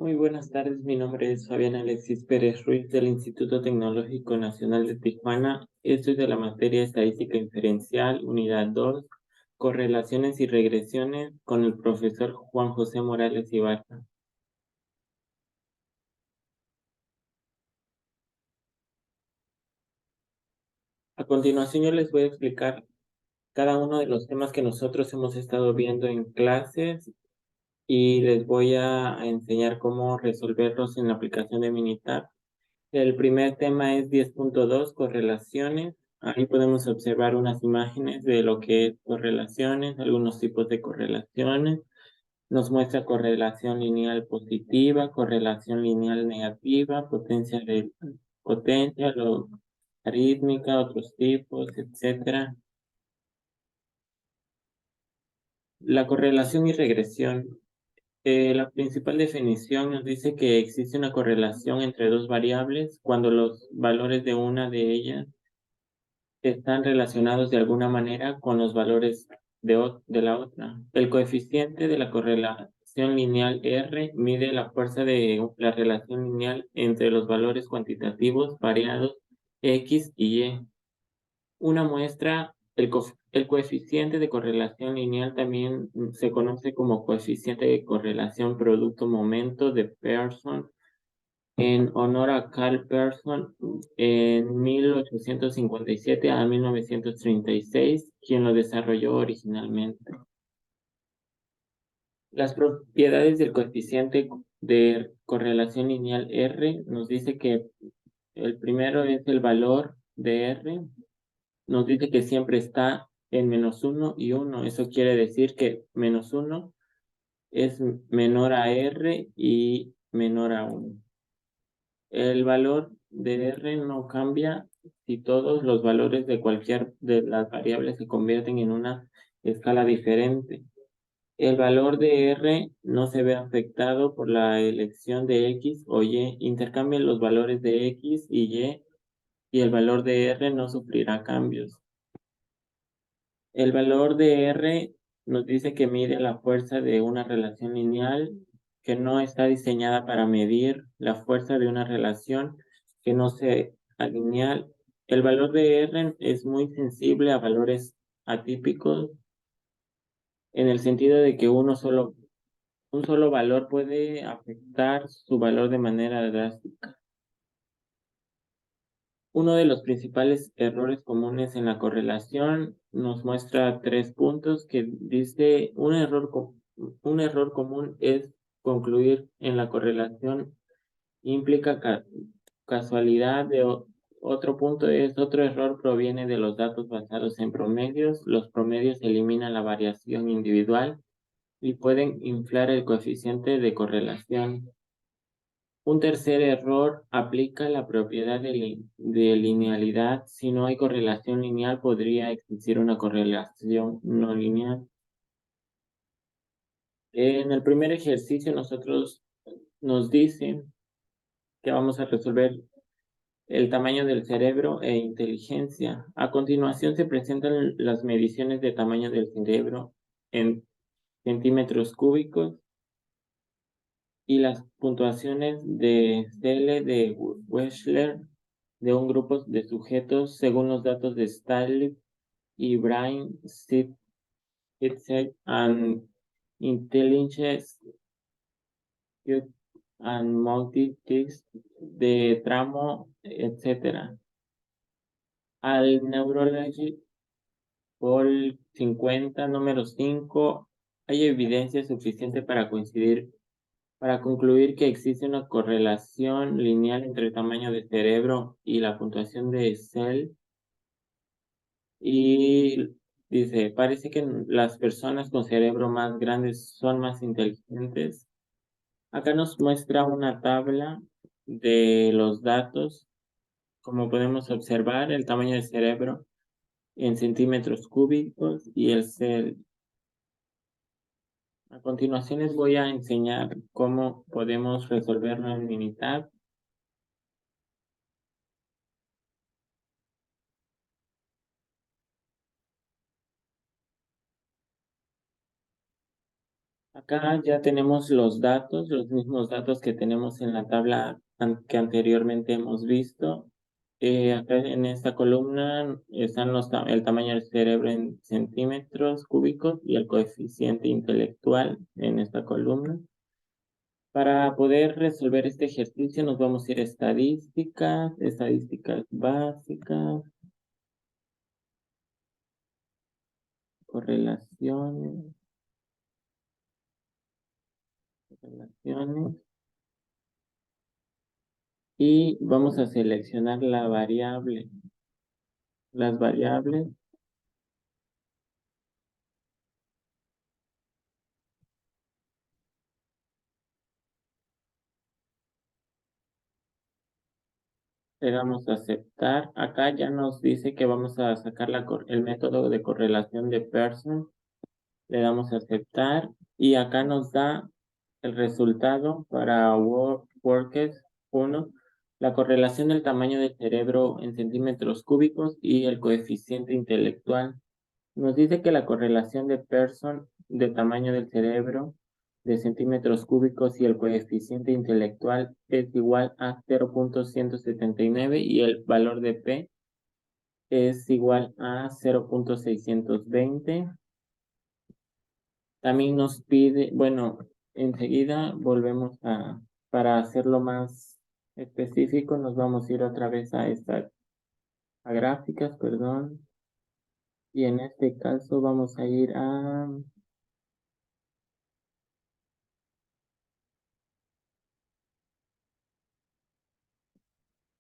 Muy buenas tardes, mi nombre es Fabián Alexis Pérez Ruiz del Instituto Tecnológico Nacional de Tijuana. Estoy de la materia Estadística Inferencial, Unidad 2, Correlaciones y Regresiones, con el profesor Juan José Morales Ibarra. A continuación yo les voy a explicar cada uno de los temas que nosotros hemos estado viendo en clases y les voy a enseñar cómo resolverlos en la aplicación de Minitab. El primer tema es 10.2, correlaciones. Ahí podemos observar unas imágenes de lo que es correlaciones, algunos tipos de correlaciones. Nos muestra correlación lineal positiva, correlación lineal negativa, potencia, logarítmica, otros tipos, etcétera. La correlación y regresión. La principal definición nos dice que existe una correlación entre dos variables cuando los valores de una de ellas están relacionados de alguna manera con los valores de la otra. El coeficiente de la correlación lineal R mide la fuerza de la relación lineal entre los valores cuantitativos variados X y Y. Una muestra, el coeficiente de correlación lineal también se conoce como coeficiente de correlación producto-momento de Pearson, en honor a Carl Pearson en 1857 a 1936, quien lo desarrolló originalmente. Las propiedades del coeficiente de correlación lineal R nos dice que el primero es el valor de R, nos dice que siempre está en -1 y 1. Eso quiere decir que -1 es menor a R y menor a 1. El valor de R no cambia si todos los valores de cualquier de las variables se convierten en una escala diferente. El valor de R no se ve afectado por la elección de X o Y. Intercambian los valores de X y el valor de R no sufrirá cambios. El valor de R nos dice que mide la fuerza de una relación lineal que no está diseñada para medir la fuerza de una relación que no sea lineal. El valor de R es muy sensible a valores atípicos en el sentido de que un solo valor puede afectar su valor de manera drástica. Uno de los principales errores comunes en la correlación nos muestra 3 puntos que dice un error común es concluir en la correlación implica casualidad. Otro punto es otro error proviene de los datos basados en promedios. Los promedios eliminan la variación individual y pueden inflar el coeficiente de correlación. Un tercer error aplica la propiedad de linealidad. Si no hay correlación lineal, podría existir una correlación no lineal. En el primer ejercicio nos dicen que vamos a resolver el tamaño del cerebro e inteligencia. A continuación se presentan las mediciones de tamaño del cerebro en centímetros cúbicos y las puntuaciones de CL de Wechsler de un grupo de sujetos según los datos de Staley y Brain, Sitzek and Intelligence and Multitics de tramo, etc. Al Neurology Vol 50, número 5, hay evidencia suficiente para concluir que existe una correlación lineal entre el tamaño del cerebro y la puntuación de Cell. Y dice, parece que las personas con cerebro más grandes son más inteligentes. Acá nos muestra una tabla de los datos. Como podemos observar, el tamaño del cerebro en centímetros cúbicos y el Cell. A continuación les voy a enseñar cómo podemos resolverlo en Minitab. Acá ya tenemos los datos, los mismos datos que tenemos en la tabla que anteriormente hemos visto. Acá en esta columna están el tamaño del cerebro en centímetros cúbicos y el coeficiente intelectual en esta columna. Para poder resolver este ejercicio nos vamos a ir a estadísticas básicas, correlaciones, correlaciones, y vamos a seleccionar las variables. Le damos a aceptar. Acá ya nos dice que vamos a sacar el método de correlación de Pearson. Le damos a aceptar y acá nos da el resultado para Workes 1, la correlación del tamaño del cerebro en centímetros cúbicos y el coeficiente intelectual. Nos dice que la correlación de Pearson del tamaño del cerebro de centímetros cúbicos y el coeficiente intelectual es igual a 0.179 y el valor de P es igual a 0.620. También nos pide, bueno, enseguida volvemos para hacerlo más específico, nos vamos a ir otra vez a gráficas, perdón. Y en este caso vamos a ir a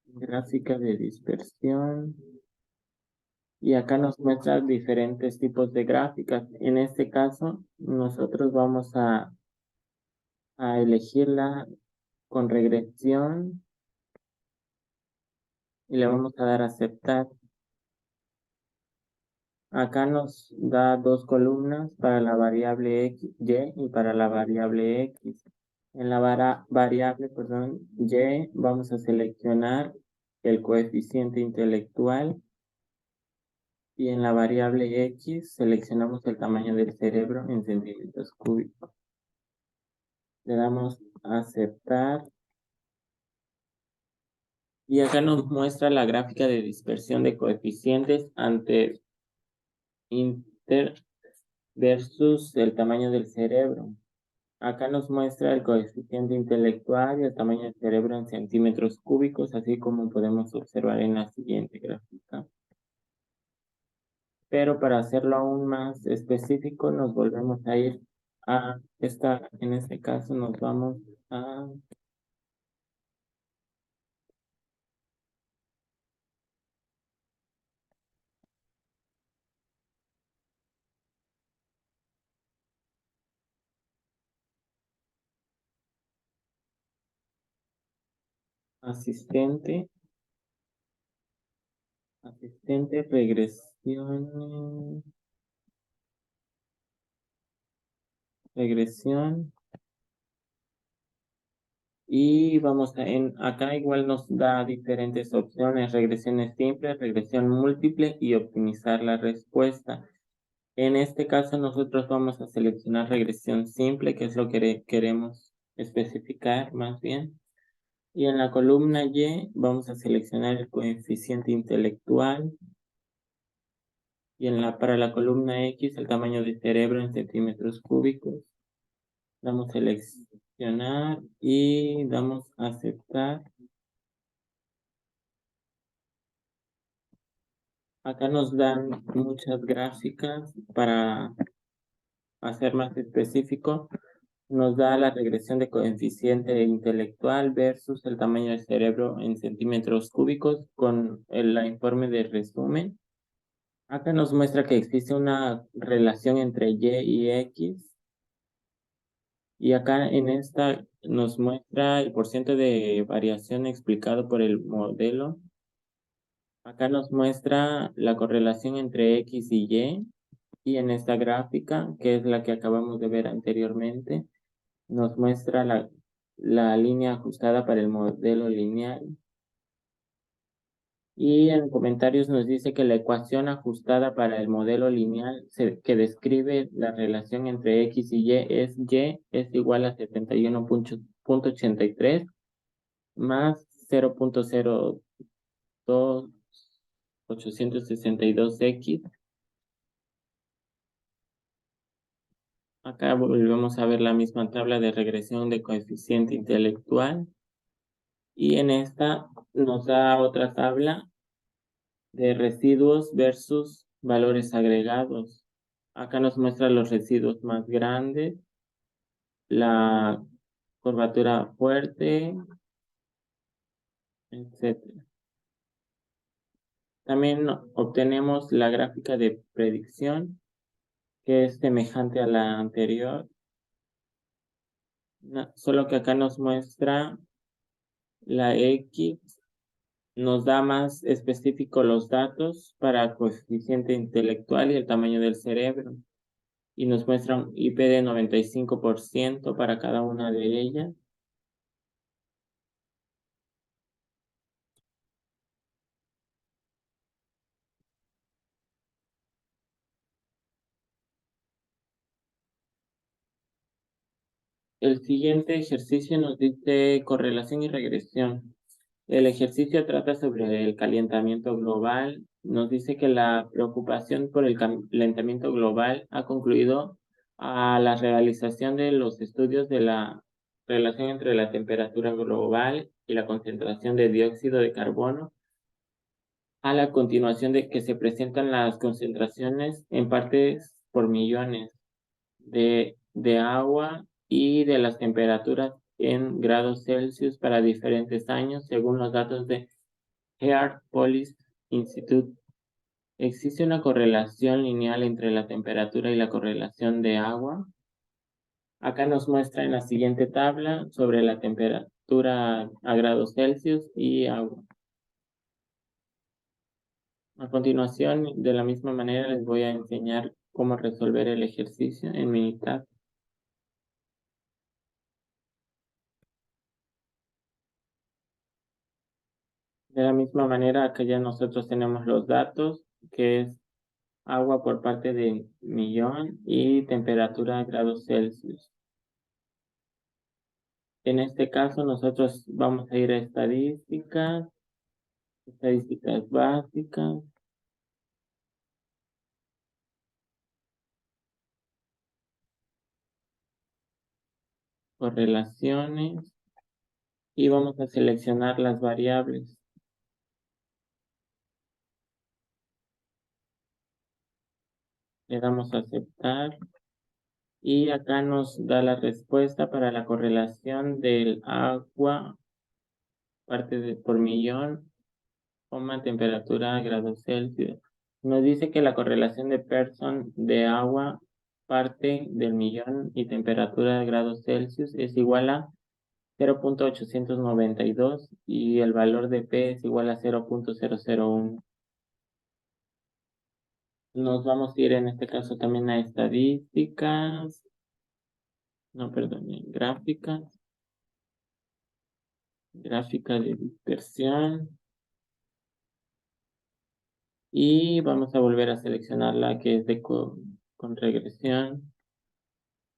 gráfica de dispersión. Y acá nos muestra diferentes tipos de gráficas. En este caso, nosotros vamos a elegirla con regresión y le vamos a dar a aceptar. Acá nos da dos columnas para la variable X, Y y para la variable X. En la variable, perdón, Y vamos a seleccionar el coeficiente intelectual y en la variable X seleccionamos el tamaño del cerebro en centímetros cúbicos. Le damos a aceptar y acá nos muestra la gráfica de dispersión de coeficientes ante inter versus el tamaño del cerebro. Acá nos muestra el coeficiente intelectual y el tamaño del cerebro en centímetros cúbicos, así como podemos observar en la siguiente gráfica. Pero para hacerlo aún más específico, nos volvemos a ir a en este caso nos vamos a asistente, regresión, y acá igual nos da diferentes opciones, regresiones simples, regresión múltiple y optimizar la respuesta. En este caso nosotros vamos a seleccionar regresión simple, que es lo que queremos especificar más bien. Y en la columna Y vamos a seleccionar el coeficiente intelectual. Y para la columna X el tamaño del cerebro en centímetros cúbicos. Damos a seleccionar y damos a aceptar. Acá nos dan muchas gráficas para hacer más específico. Nos da la regresión de coeficiente intelectual versus el tamaño del cerebro en centímetros cúbicos con el informe de resumen. Acá nos muestra que existe una relación entre Y y X. Y acá en esta nos muestra el porcentaje de variación explicado por el modelo. Acá nos muestra la correlación entre X y Y. Y en esta gráfica, que es la que acabamos de ver anteriormente, nos muestra la línea ajustada para el modelo lineal. Y en comentarios nos dice que la ecuación ajustada para el modelo lineal que describe la relación entre X y Y es igual a 71.83 más 0.02862X. Acá volvemos a ver la misma tabla de regresión de coeficiente intelectual. Y en esta nos da otra tabla de residuos versus valores agregados. Acá nos muestra los residuos más grandes, la curvatura fuerte, etc. También obtenemos la gráfica de predicción, que es semejante a la anterior, solo que acá nos muestra la X, nos da más específico los datos para coeficiente intelectual y el tamaño del cerebro, y nos muestra un IP de 95% para cada una de ellas. El siguiente ejercicio nos dice correlación y regresión. El ejercicio trata sobre el calentamiento global. Nos dice que la preocupación por el calentamiento global ha concluido a la realización de los estudios de la relación entre la temperatura global y la concentración de dióxido de carbono, a la continuación de que se presentan las concentraciones en partes por millones de agua y de las temperaturas en grados Celsius para diferentes años, según los datos de Earth Policy Institute. ¿Existe una correlación lineal entre la temperatura y la correlación de agua? Acá nos muestra en la siguiente tabla sobre la temperatura a grados Celsius y agua. A continuación, de la misma manera, les voy a enseñar cómo resolver el ejercicio en Minitab. De la misma manera, acá ya nosotros tenemos los datos, que es agua por parte de millón y temperatura a grados Celsius. En este caso, nosotros vamos a ir a estadísticas básicas, correlaciones, y vamos a seleccionar las variables. Le damos a aceptar. Y acá nos da la respuesta para la correlación del agua, por millón, temperatura a grados Celsius. Nos dice que la correlación de Pearson de agua, parte del millón y temperatura a grados Celsius es igual a 0.892 y el valor de P es igual a 0.001. Nos vamos a ir en este caso también a estadísticas, no, perdón, gráfica de dispersión, y vamos a volver a seleccionar la que es con regresión.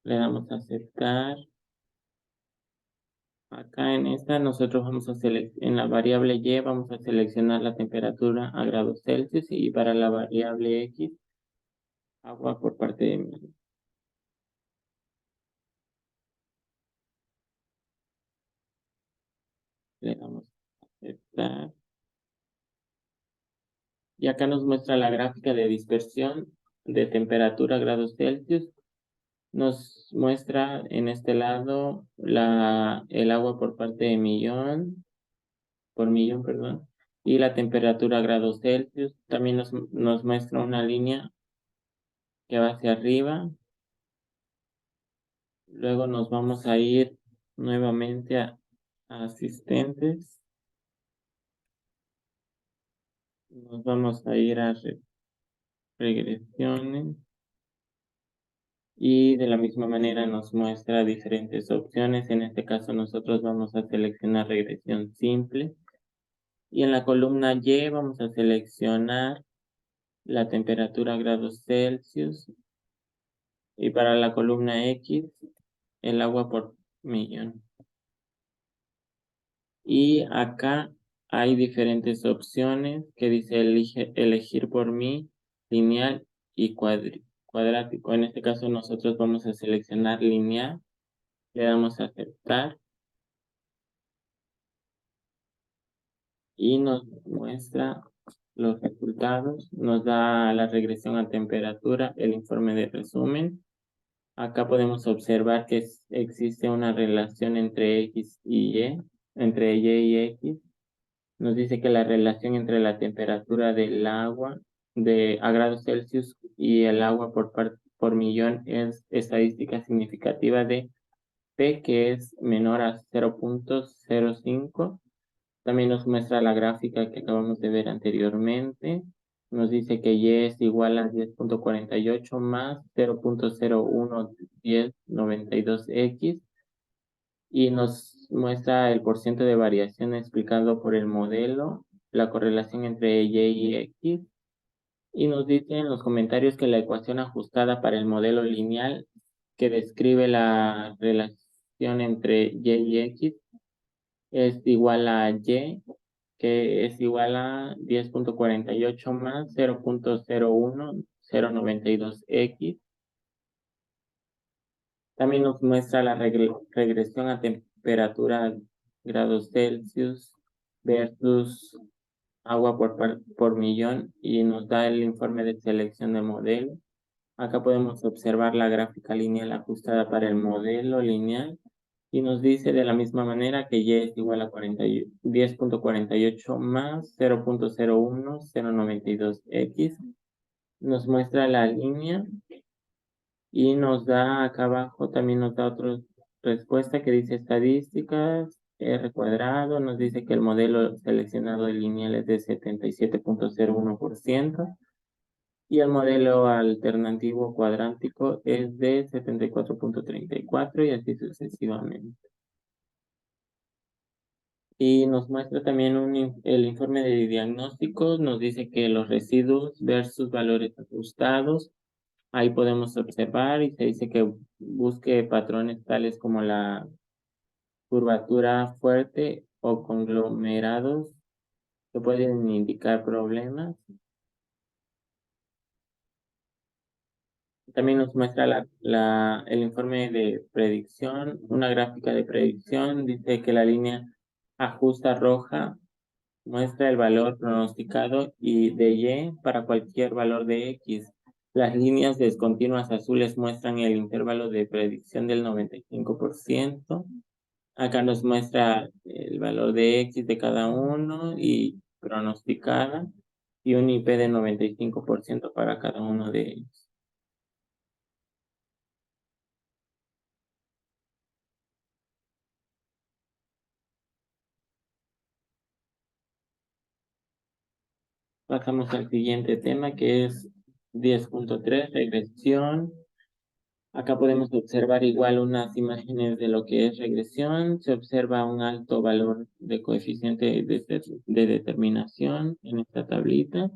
Le damos a aceptar. Acá en esta nosotros vamos a en la variable Y vamos a seleccionar la temperatura a grados Celsius, y para la variable X, agua por parte de mí. Le damos a aceptar. Y acá nos muestra la gráfica de dispersión de temperatura a grados Celsius. Nos muestra en este lado el agua por parte de por millón, perdón, y la temperatura a grados Celsius. También nos muestra una línea que va hacia arriba. Luego nos vamos a ir nuevamente a asistentes. Nos vamos a ir a regresiones. Y de la misma manera nos muestra diferentes opciones. En este caso nosotros vamos a seleccionar regresión simple. Y en la columna Y vamos a seleccionar la temperatura grados Celsius. Y para la columna X, el agua por millón. Y acá hay diferentes opciones que dice elegir por mí, lineal y cuadrático. En este caso nosotros vamos a seleccionar lineal, le damos a aceptar y nos muestra los resultados, nos da la regresión a temperatura, el informe de resumen. Acá podemos observar que existe una relación entre X y Y, entre Y y X. Nos dice que la relación entre la temperatura del agua a grados Celsius y el agua por millón es estadística significativa de P, que es menor a 0.05. También nos muestra la gráfica que acabamos de ver anteriormente. Nos dice que Y es igual a 10.48 más 0.011092X y nos muestra el porcentaje de variación explicado por el modelo, la correlación entre Y y X, y nos dice en los comentarios que la ecuación ajustada para el modelo lineal que describe la relación entre Y y X es igual a Y, que es igual a 10.48 más 0.01092X. También nos muestra la regresión a temperatura grados Celsius versus agua por millón y nos da el informe de selección de modelo. Acá podemos observar la gráfica lineal ajustada para el modelo lineal y nos dice de la misma manera que Y es igual a 10.48 más 0.01092X. Nos muestra la línea y nos da acá abajo, también nos da otra respuesta que dice estadísticas, R cuadrado, nos dice que el modelo seleccionado de lineal es de 77.01% y el modelo alternativo cuadrántico es de 74.34 y así sucesivamente. Y nos muestra también el informe de diagnóstico, nos dice que los residuos versus valores ajustados. Ahí podemos observar y se dice que busque patrones tales como la curvatura fuerte o conglomerados que pueden indicar problemas. También nos muestra el informe de predicción, una gráfica de predicción. Dice que la línea ajusta roja muestra el valor pronosticado y de Y para cualquier valor de X. Las líneas descontinuas azules muestran el intervalo de predicción del 95%. Acá nos muestra el valor de X de cada uno y pronosticada y un IP de 95% para cada uno de ellos. Pasamos al siguiente tema que es 10.3, regresión. Acá podemos observar igual unas imágenes de lo que es regresión. Se observa un alto valor de coeficiente de determinación en esta tablita.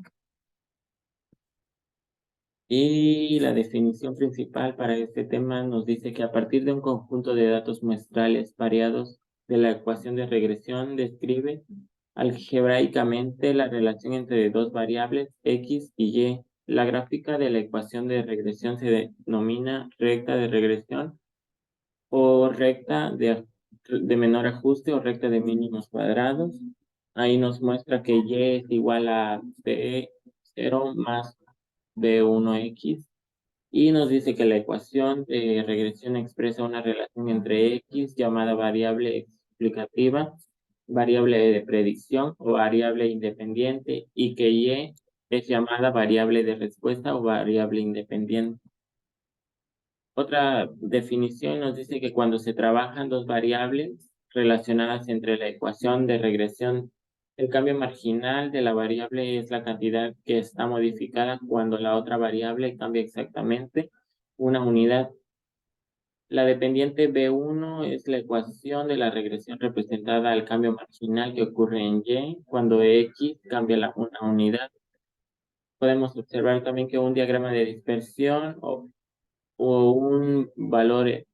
Y la definición principal para este tema nos dice que a partir de un conjunto de datos muestrales variados de la ecuación de regresión describe algebraicamente la relación entre dos variables X y Y. La gráfica de la ecuación de regresión se denomina recta de regresión o recta de menor ajuste o recta de mínimos cuadrados. Ahí nos muestra que Y es igual a B0 más B1X y nos dice que la ecuación de regresión expresa una relación entre X llamada variable explicativa, variable de predicción o variable independiente y que Y es llamada variable de respuesta o variable independiente. Otra definición nos dice que cuando se trabajan dos variables relacionadas entre la ecuación de regresión, el cambio marginal de la variable es la cantidad que está modificada cuando la otra variable cambia exactamente una unidad. La dependiente B1 es la ecuación de la regresión representada al cambio marginal que ocurre en Y cuando X cambia una unidad. Podemos observar también que un diagrama de dispersión o un valor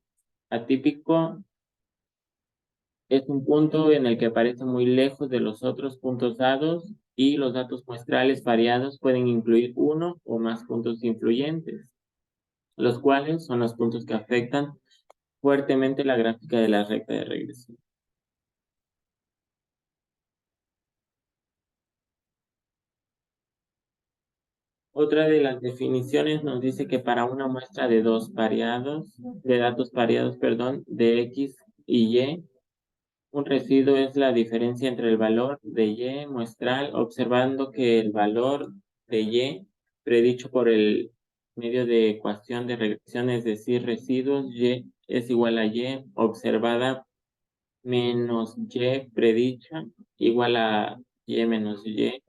atípico es un punto en el que aparece muy lejos de los otros puntos dados y los datos muestrales variados pueden incluir uno o más puntos influyentes, los cuales son los puntos que afectan fuertemente la gráfica de la recta de regresión. Otra de las definiciones nos dice que para una muestra de datos pareados, perdón, de X y Y, un residuo es la diferencia entre el valor de Y muestral, observando que el valor de Y predicho por el medio de ecuación de regresión, es decir, residuos Y es igual a Y observada menos Y predicha igual a Y menos Y,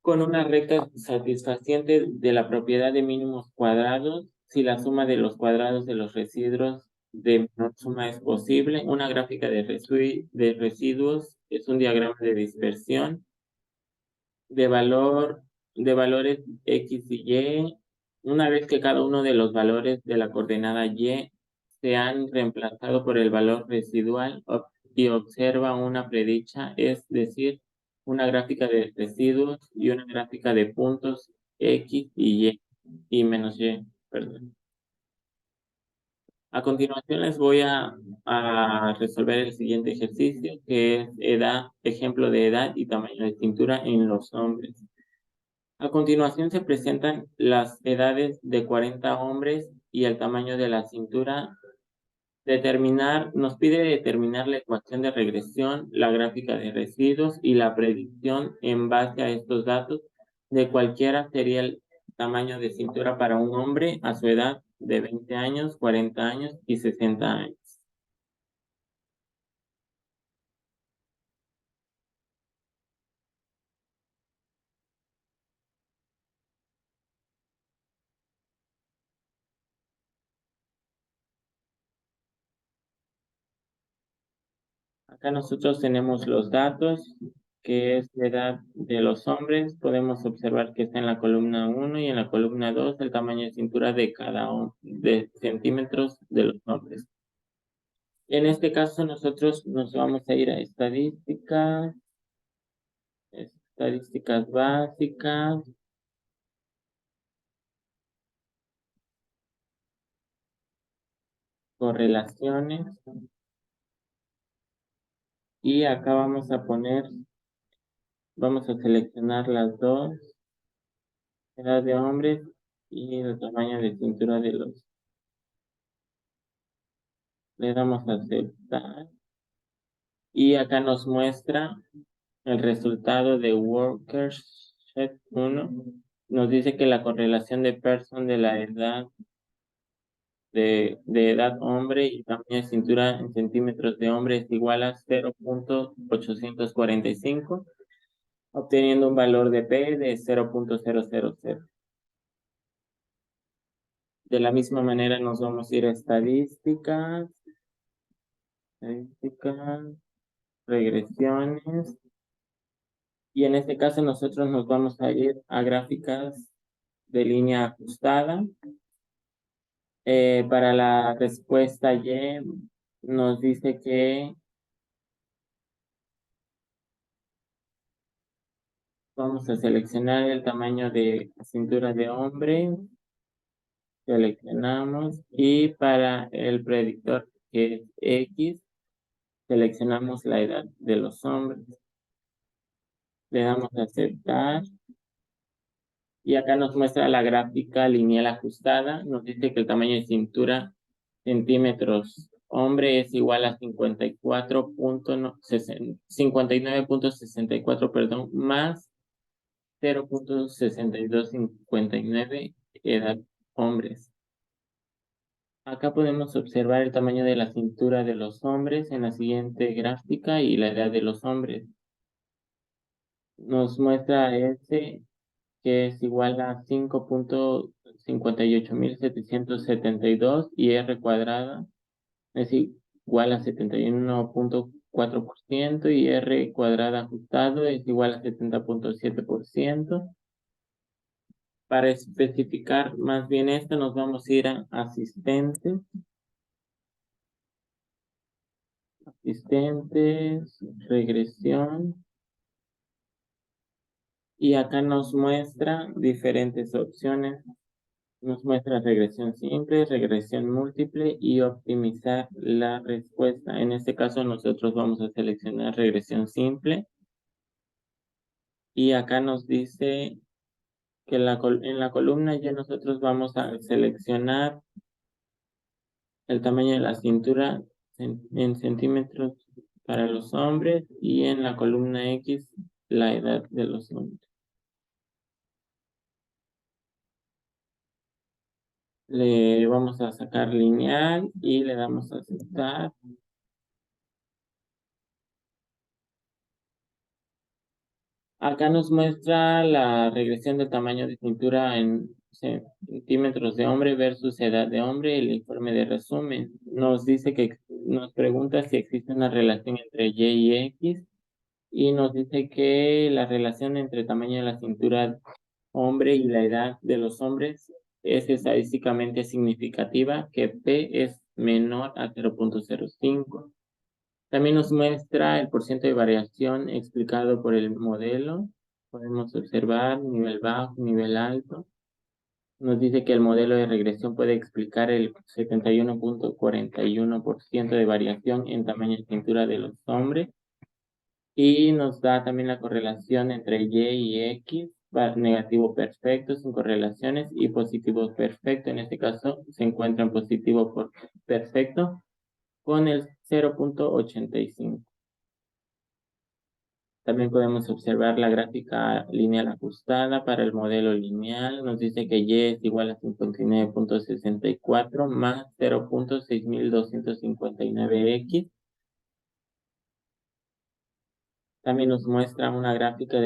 con una recta satisfaciente de la propiedad de mínimos cuadrados si la suma de los cuadrados de los residuos de menor suma es posible. Una gráfica de residuos es un diagrama de dispersión de valores X y Y. Una vez que cada uno de los valores de la coordenada Y se han reemplazado por el valor residual y observa una predicha, es decir, una gráfica de residuos y una gráfica de puntos X y Y y menos Y, perdón. A continuación les voy a resolver el siguiente ejercicio, que es ejemplo de edad y tamaño de cintura en los hombres. A continuación se presentan las edades de 40 hombres y el tamaño de la cintura. Nos pide determinar la ecuación de regresión, la gráfica de residuos y la predicción en base a estos datos de cualquiera sería el tamaño de cintura para un hombre a su edad de 20 años, 40 años y 60 años. Acá nosotros tenemos los datos, que es la edad de los hombres. Podemos observar que está en la columna 1 y en la columna 2 el tamaño de cintura de de centímetros de los hombres. En este caso nosotros nos vamos a ir a estadísticas básicas, correlaciones, y acá vamos a seleccionar las dos, edad de hombres y el tamaño de cintura de le damos a aceptar, y acá nos muestra el resultado de Workersheet 1. Nos dice que la correlación de Pearson de la edad de edad hombre y tamaño de cintura en centímetros de hombre es igual a 0.845, obteniendo un valor de P de 0.000. De la misma manera nos vamos a ir a estadísticas, regresiones, y en este caso nosotros nos vamos a ir a gráficas de línea ajustada. Para la respuesta Y nos dice que vamos a seleccionar el tamaño de cintura de hombre, seleccionamos, y para el predictor que es X, seleccionamos la edad de los hombres, le damos a aceptar, y acá nos muestra la gráfica lineal ajustada. Nos dice que el tamaño de cintura centímetros hombre es igual a 59.64, perdón, más 0.6259 edad hombres. Acá podemos observar el tamaño de la cintura de los hombres en la siguiente gráfica y la edad de los hombres. Nos muestra que es igual a 5.58.772 y R cuadrada es igual a 71.4% y R cuadrada ajustado es igual a 70.7%. Para especificar más bien esto, nos vamos a ir a asistentes, regresión, y acá nos muestra diferentes opciones. Nos muestra regresión simple, regresión múltiple y optimizar la respuesta. En este caso nosotros vamos a seleccionar regresión simple y acá nos dice que en la columna ya nosotros vamos a seleccionar el tamaño de la cintura en centímetros para los hombres y en la columna X la edad de los hombres. Le vamos a sacar lineal y le damos a aceptar. Acá nos muestra la regresión del tamaño de cintura en centímetros de hombre versus edad de hombre, el informe de resumen. Nos dice que nos pregunta si existe una relación entre Y y X y nos dice que la relación entre tamaño de la cintura hombre y la edad de los hombres es estadísticamente significativa, que P es menor a 0.05. También nos muestra el porcentaje de variación explicado por el modelo. Podemos observar nivel bajo, nivel alto. Nos dice que el modelo de regresión puede explicar el 71.41% de variación en tamaño de cintura de los hombres. Y nos da también la correlación entre Y y X, negativo perfecto, sin correlaciones, y positivo perfecto. En este caso se encuentra en positivo perfecto con el 0.85. También podemos observar la gráfica lineal ajustada para el modelo lineal. Nos dice que Y es igual a 59.64 más 0.6259X. También nos muestra una gráfica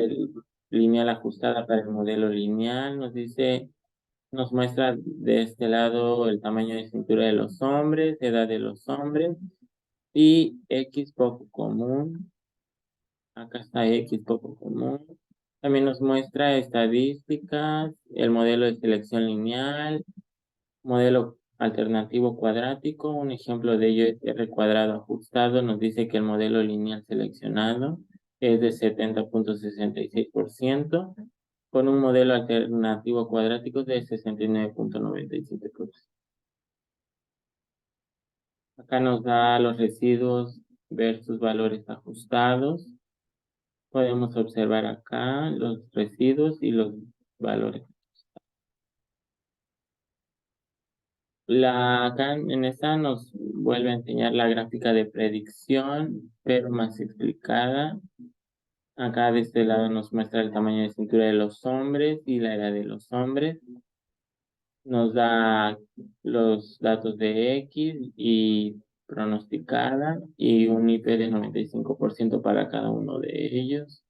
lineal ajustada para el modelo lineal. Nos muestra de este lado el tamaño de cintura de los hombres, edad de los hombres y X poco común. Acá está X poco común. También nos muestra estadísticas, el modelo de selección lineal, modelo alternativo cuadrático. Un ejemplo de ello es R cuadrado ajustado. Nos dice que el modelo lineal seleccionado es de 70.66%, con un modelo alternativo cuadrático de 69.97%. Acá nos da los residuos versus valores ajustados. Podemos observar acá los residuos y los valores. Acá en esta nos vuelve a enseñar la gráfica de predicción, pero más explicada. Acá de este lado nos muestra el tamaño de cintura de los hombres y la edad de los hombres. Nos da los datos de X y pronosticada y un IP de 95% para cada uno de ellos.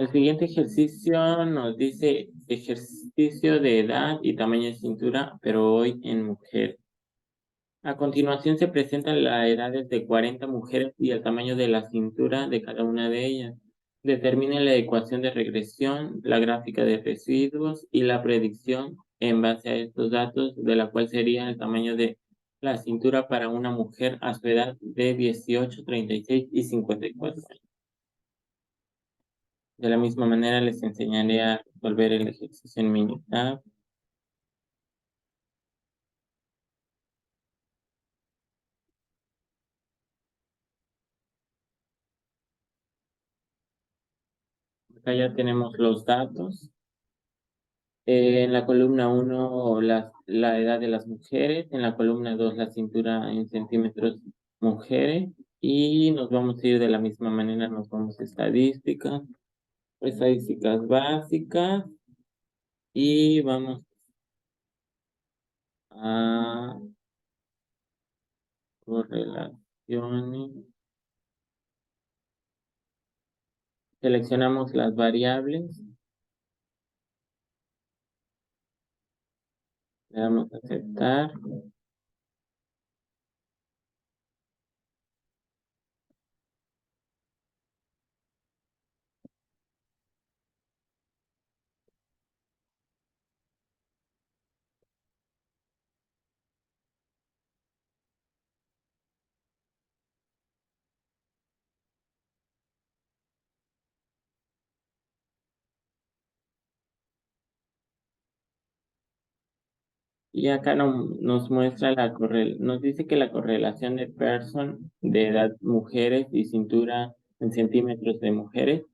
El siguiente ejercicio nos dice ejercicio de edad y tamaño de cintura, pero hoy en mujer. A continuación se presentan las edades de 40 mujeres y el tamaño de la cintura de cada una de ellas. Determine la ecuación de regresión, la gráfica de residuos y la predicción en base a estos datos, de la cual sería el tamaño de la cintura para una mujer a su edad de 18, 36 y 54 años. De la misma manera les enseñaré a resolver el ejercicio en Minitab. Acá ya tenemos los datos. En la columna 1 la edad de las mujeres, en la columna 2 la cintura en centímetros mujeres y nos vamos a ir de la misma manera, nos vamos a estadística, estadísticas básicas y vamos a correlaciones. Seleccionamos las variables, le damos a aceptar. Y acá nos muestra nos dice que la correlación de Pearson de edad mujeres y cintura en centímetros de mujeres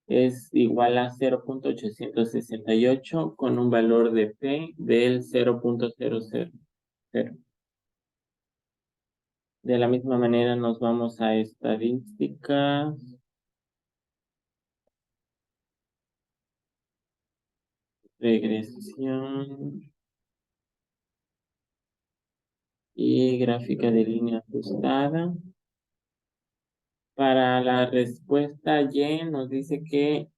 es igual a 0.868 con un valor de P del 0.000. De la misma manera nos vamos a estadísticas, regresión y gráfica de línea ajustada. Para la respuesta Y nos dice que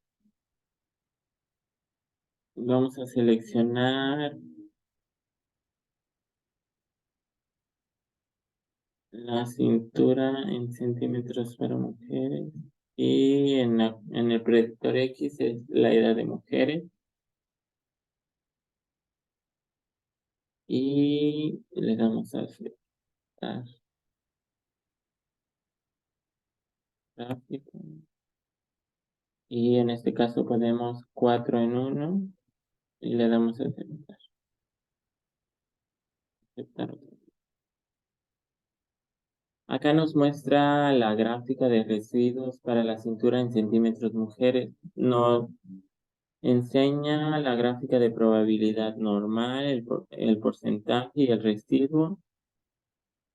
vamos a seleccionar la cintura en centímetros para mujeres y en el predictor X es la edad de mujeres y le damos a aceptar gráfico y en este caso ponemos 4 en 1 y le damos a aceptar. Aceptar. Acá nos muestra la gráfica de residuos para la cintura en centímetros mujeres. Nos enseña la gráfica de probabilidad normal, el porcentaje y el residuo.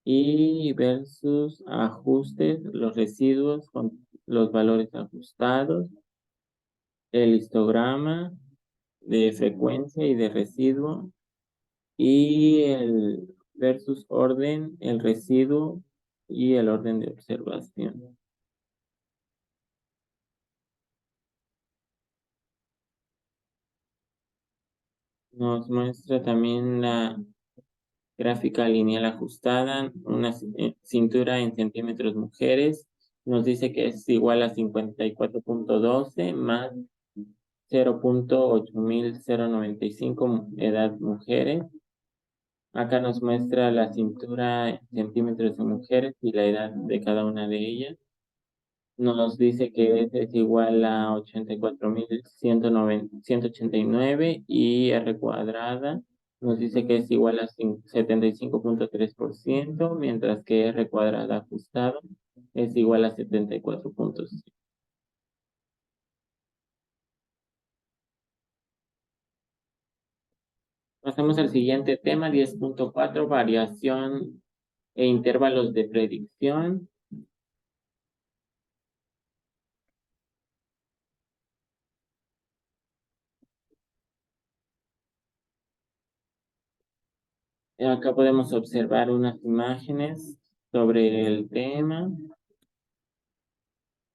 Y versus ajustes, los residuos con los valores ajustados, el histograma de frecuencia y de residuo y el versus orden, el residuo y el orden de observación. Nos muestra también la gráfica lineal ajustada, una cintura en centímetros mujeres, nos dice que es igual a 54.12 más 0.8095 edad mujeres. Acá nos muestra la cintura en centímetros de mujeres y la edad de cada una de ellas. Nos dice que es igual a 84.189 y R cuadrada nos dice que es igual a 75.3%, mientras que R cuadrada ajustado es igual a 74.5. Pasamos al siguiente tema, 10.4, variación e intervalos de predicción. Acá podemos observar unas imágenes sobre el tema.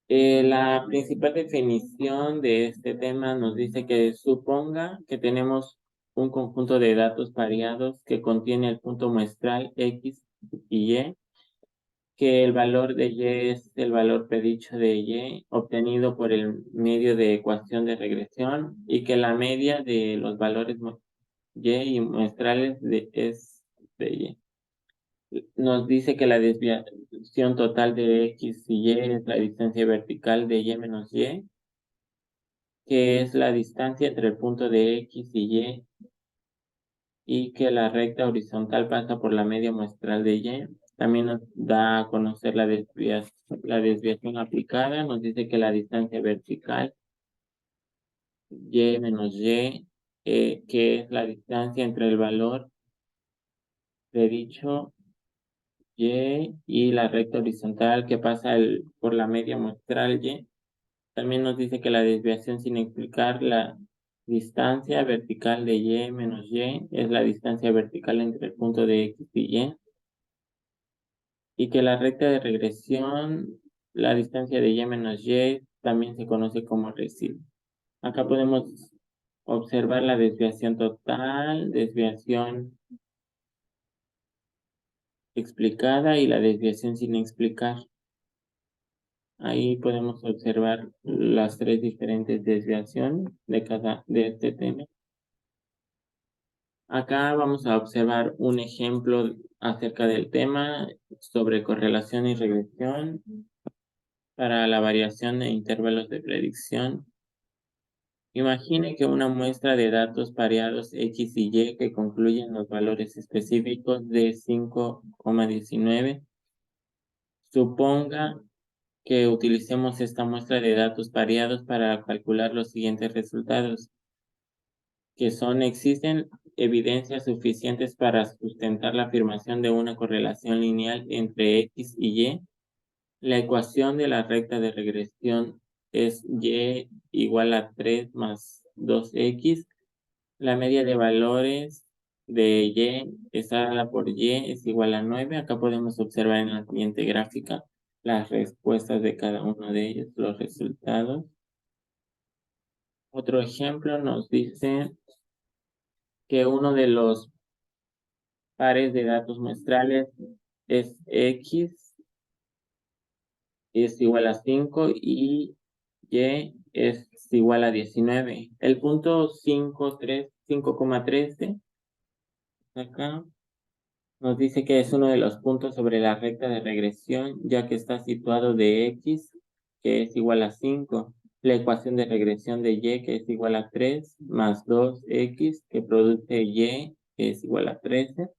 La principal definición de este tema nos dice que suponga que tenemos un conjunto de datos variados que contiene el punto muestral X y Y, que el valor de Y es el valor predicho de Y obtenido por el medio de ecuación de regresión y que la media de los valores Y y muestrales es de Y. Nos dice que la desviación total de X y Y es la distancia vertical de Y menos Y, que es la distancia entre el punto de X y que la recta horizontal pasa por la media muestral de Y. También nos da a conocer la desviación aplicada, nos dice que la distancia vertical Y menos Y, que es la distancia entre el valor de dicho Y y la recta horizontal que pasa por la media muestral Y, También nos dice que la desviación sin explicar, la distancia vertical de y menos y es la distancia vertical entre el punto de x y que la recta de regresión, la distancia de y menos y, también se conoce como residuo. Acá podemos observar la desviación total, desviación explicada y la desviación sin explicar. Ahí podemos observar las tres diferentes desviaciones de este tema. Acá vamos a observar un ejemplo acerca del tema sobre correlación y regresión para la variación de intervalos de predicción. Imagine que una muestra de datos pareados X y Y que concluyen los valores específicos de 5,19. Suponga que utilicemos esta muestra de datos pareados para calcular los siguientes resultados, que son: existen evidencias suficientes para sustentar la afirmación de una correlación lineal entre X y Y. La ecuación de la recta de regresión es Y igual a 3 más 2X. La media de valores de Y estada por Y es igual a 9. Acá podemos observar en la siguiente gráfica las respuestas de cada uno de ellos, los resultados. Otro ejemplo nos dice que uno de los pares de datos muestrales es X es igual a 5 y Y es igual a 19. El punto 5,13 acá nos dice que es uno de los puntos sobre la recta de regresión, ya que está situado de X, que es igual a 5, la ecuación de regresión de Y, que es igual a 3, más 2X, que produce Y, que es igual a 13.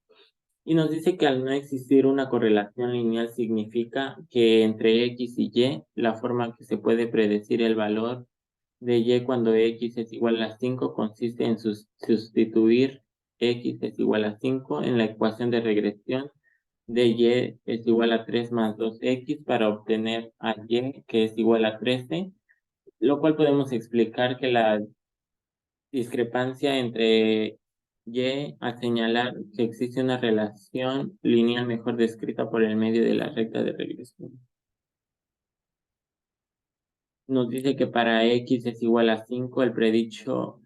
Y nos dice que al no existir una correlación lineal significa que entre X y Y, la forma que se puede predecir el valor de Y cuando X es igual a 5 consiste en sustituir X es igual a 5 en la ecuación de regresión de Y es igual a 3 más 2X para obtener a Y que es igual a 13, lo cual podemos explicar que la discrepancia entre Y al señalar que existe una relación lineal mejor descrita por el medio de la recta de regresión. Nos dice que para X es igual a 5, el predicho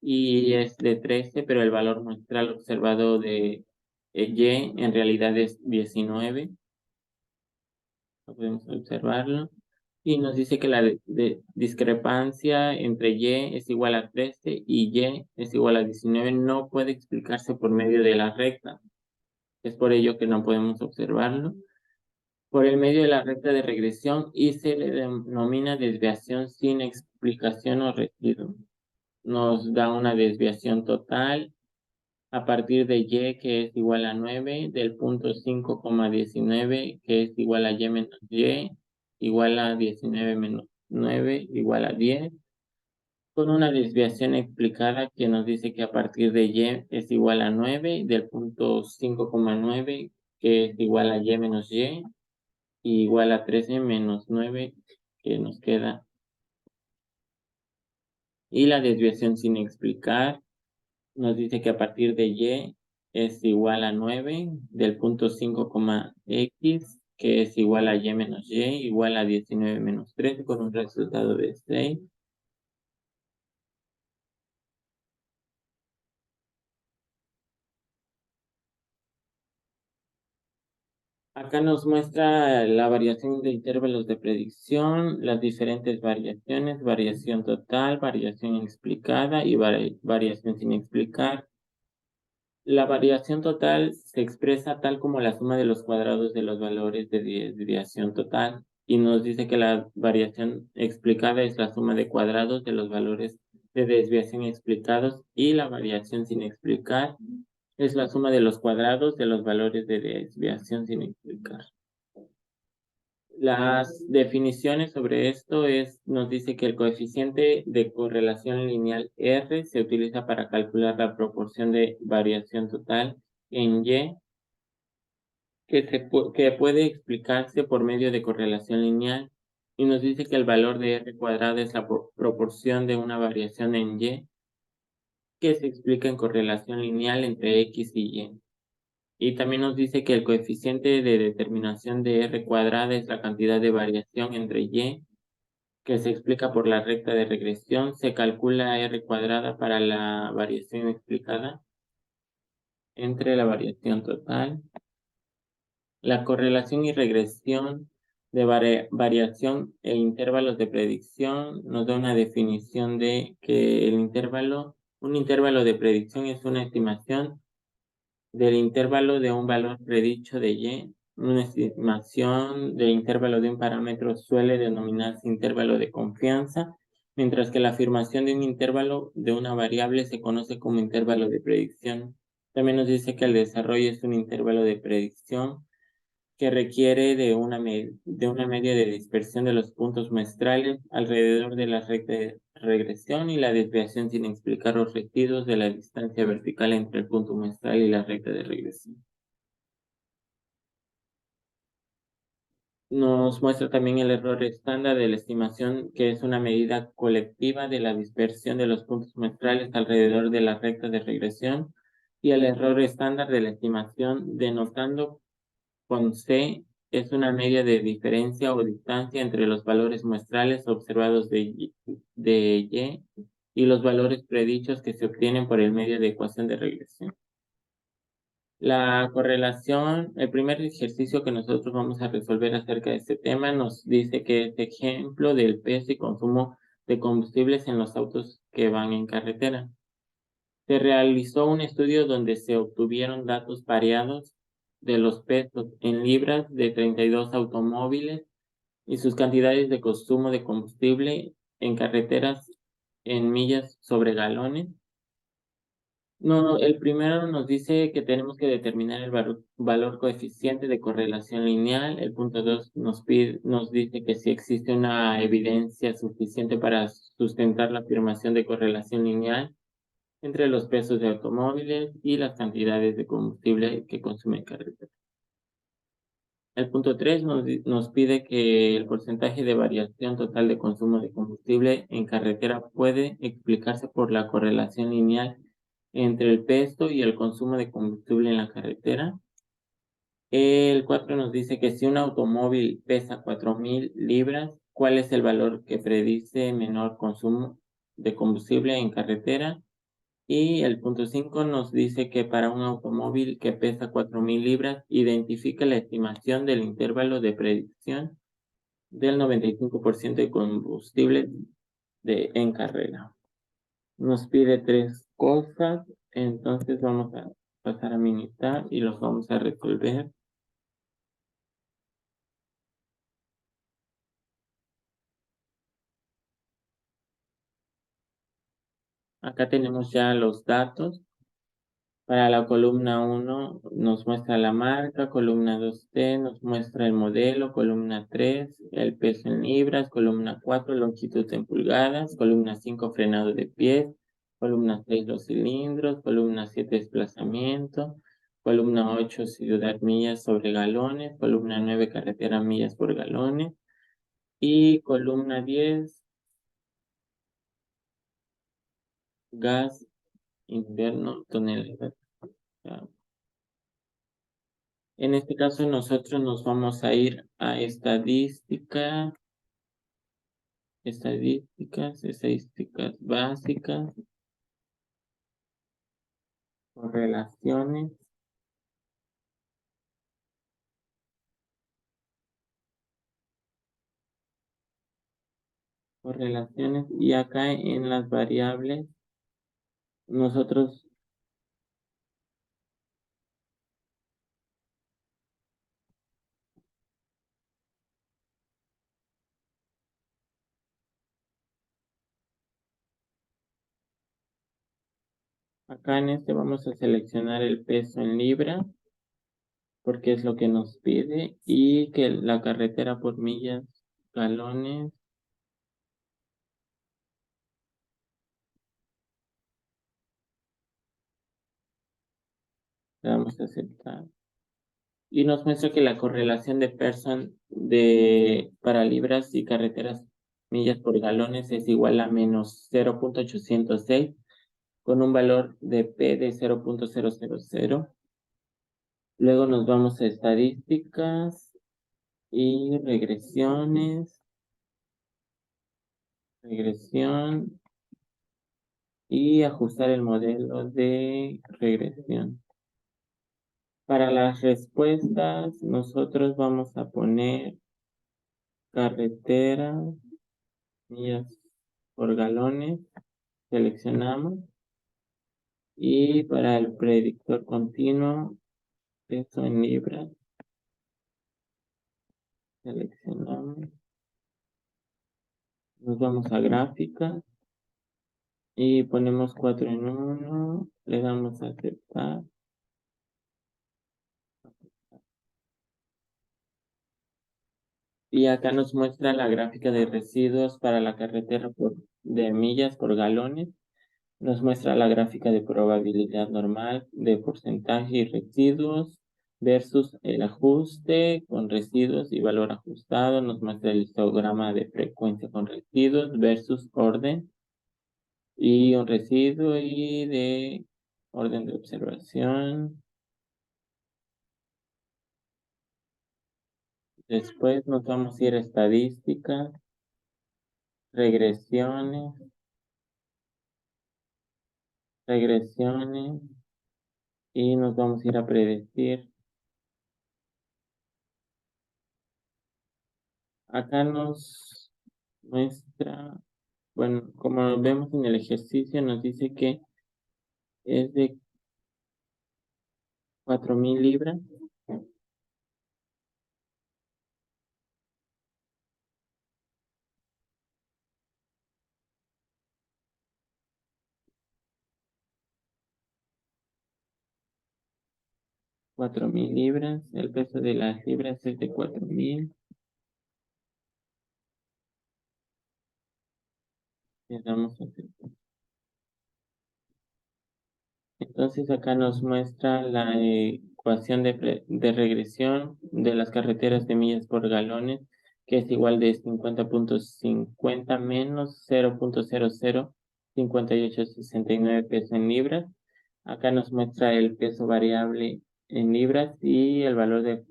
Y es de 13, pero el valor muestral observado de Y en realidad es 19. Podemos observarlo. Y nos dice que la discrepancia entre Y es igual a 13 y Y es igual a 19 no puede explicarse por medio de la recta. Es por ello que no podemos observarlo. Por el medio de la recta de regresión y se le denomina desviación sin explicación o residuo. Nos da una desviación total a partir de Y que es igual a 9, del punto 5,19 que es igual a Y menos Y, igual a 19 menos 9, igual a 10, con una desviación explicada que nos dice que a partir de Y es igual a 9, del punto 5,9 que es igual a Y menos Y, y igual a 13 menos 9 que nos queda. Y la desviación sin explicar nos dice que a partir de Y es igual a 9, del punto 5,x, que es igual a Y menos Y, igual a 19 menos 13, con un resultado de 6. Acá nos muestra la variación de intervalos de predicción, las diferentes variaciones, variación total, variación explicada y variación sin explicar. La variación total se expresa tal como la suma de los cuadrados de los valores de desviación total y nos dice que la variación explicada es la suma de cuadrados de los valores de desviación explicados y la variación sin explicar es la suma de los cuadrados de los valores de desviación sin explicar. Las definiciones sobre esto nos dice que el coeficiente de correlación lineal R se utiliza para calcular la proporción de variación total en Y, que puede explicarse por medio de correlación lineal. y nos dice que el valor de R cuadrado es la proporción de una variación en Y que se explica en correlación lineal entre X y Y. Y también nos dice que el coeficiente de determinación de R cuadrada es la cantidad de variación entre Y, que se explica por la recta de regresión. Se calcula R cuadrada para la variación explicada entre la variación total. La correlación y regresión de variación e intervalos de predicción nos da una definición de que un intervalo de predicción es una estimación del intervalo de un valor predicho de Y. Una estimación del intervalo de un parámetro suele denominarse intervalo de confianza, mientras que la afirmación de un intervalo de una variable se conoce como intervalo de predicción. También nos dice que el desarrollo es un intervalo de predicción que requiere de una media de dispersión de los puntos muestrales alrededor de la recta de regresión y la desviación sin explicar los residuos de la distancia vertical entre el punto muestral y la recta de regresión. Nos muestra también el error estándar de la estimación, que es una medida colectiva de la dispersión de los puntos muestrales alrededor de la recta de regresión, y el error estándar de la estimación, denotando con C, es una media de diferencia o distancia entre los valores muestrales observados de Y y los valores predichos que se obtienen por el medio de ecuación de regresión. La correlación, el primer ejercicio que nosotros vamos a resolver acerca de este tema nos dice que es ejemplo del peso y consumo de combustibles en los autos que van en carretera. Se realizó un estudio donde se obtuvieron datos variados de los pesos en libras de 32 automóviles y sus cantidades de consumo de combustible en carreteras en millas sobre galones. No, el primero nos dice que tenemos que determinar el valor coeficiente de correlación lineal. El punto 2 nos dice que si existe una evidencia suficiente para sustentar la afirmación de correlación lineal entre los pesos de automóviles y las cantidades de combustible que consume el carretera. El punto 3 nos pide que el porcentaje de variación total de consumo de combustible en carretera puede explicarse por la correlación lineal entre el peso y el consumo de combustible en la carretera. El 4 nos dice que si un automóvil pesa 4.000 libras, ¿cuál es el valor que predice menor consumo de combustible en carretera? Y el punto 5 nos dice que para un automóvil que pesa 4.000 libras, identifica la estimación del intervalo de predicción del 95% de combustible en carrera. Nos pide tres cosas, entonces vamos a pasar a minimizar y los vamos a resolver. Acá tenemos ya los datos. Para la columna 1 nos muestra la marca, columna 2T nos muestra el modelo, columna 3 el peso en libras, columna 4 longitud en pulgadas, columna 5 frenado de pies, columna 6 los cilindros, columna 7 desplazamiento, columna 8 ciudad millas sobre galones, columna 9 carretera millas por galones y columna 10 gas interno toneladas. En este caso nosotros nos vamos a ir a estadísticas básicas, correlaciones, y acá en las variables nosotros acá en este vamos a seleccionar el peso en libras porque es lo que nos pide y que la carretera por millas, galones, le damos a aceptar y nos muestra que la correlación de Pearson para libras y carreteras millas por galones es igual a menos 0.806 con un valor de P de 0.000. Luego nos vamos a estadísticas y regresión y ajustar el modelo de regresión. Para las respuestas, nosotros vamos a poner carretera, millas por galones, seleccionamos. Y para el predictor continuo, peso en libras, seleccionamos. Nos vamos a gráfica y ponemos 4 en 1, le damos a aceptar. Y acá nos muestra la gráfica de residuos para la carretera de millas por galones. Nos muestra la gráfica de probabilidad normal de porcentaje y residuos versus el ajuste con residuos y valor ajustado. Nos muestra el histograma de frecuencia con residuos versus orden y un residuo y de orden de observación. Después nos vamos a ir a estadísticas, regresiones, y nos vamos a ir a predecir. Acá nos muestra, bueno, como vemos en el ejercicio, nos dice que es de 4.000 libras. 4.000 libras. El peso de las libras es de 4.000. Le damos a aceptar. Entonces acá nos muestra la ecuación de regresión de las carreteras de millas por galones, que es igual de 50.50 menos 0.005869 peso en libras. Acá nos muestra el peso variable en libras y el valor de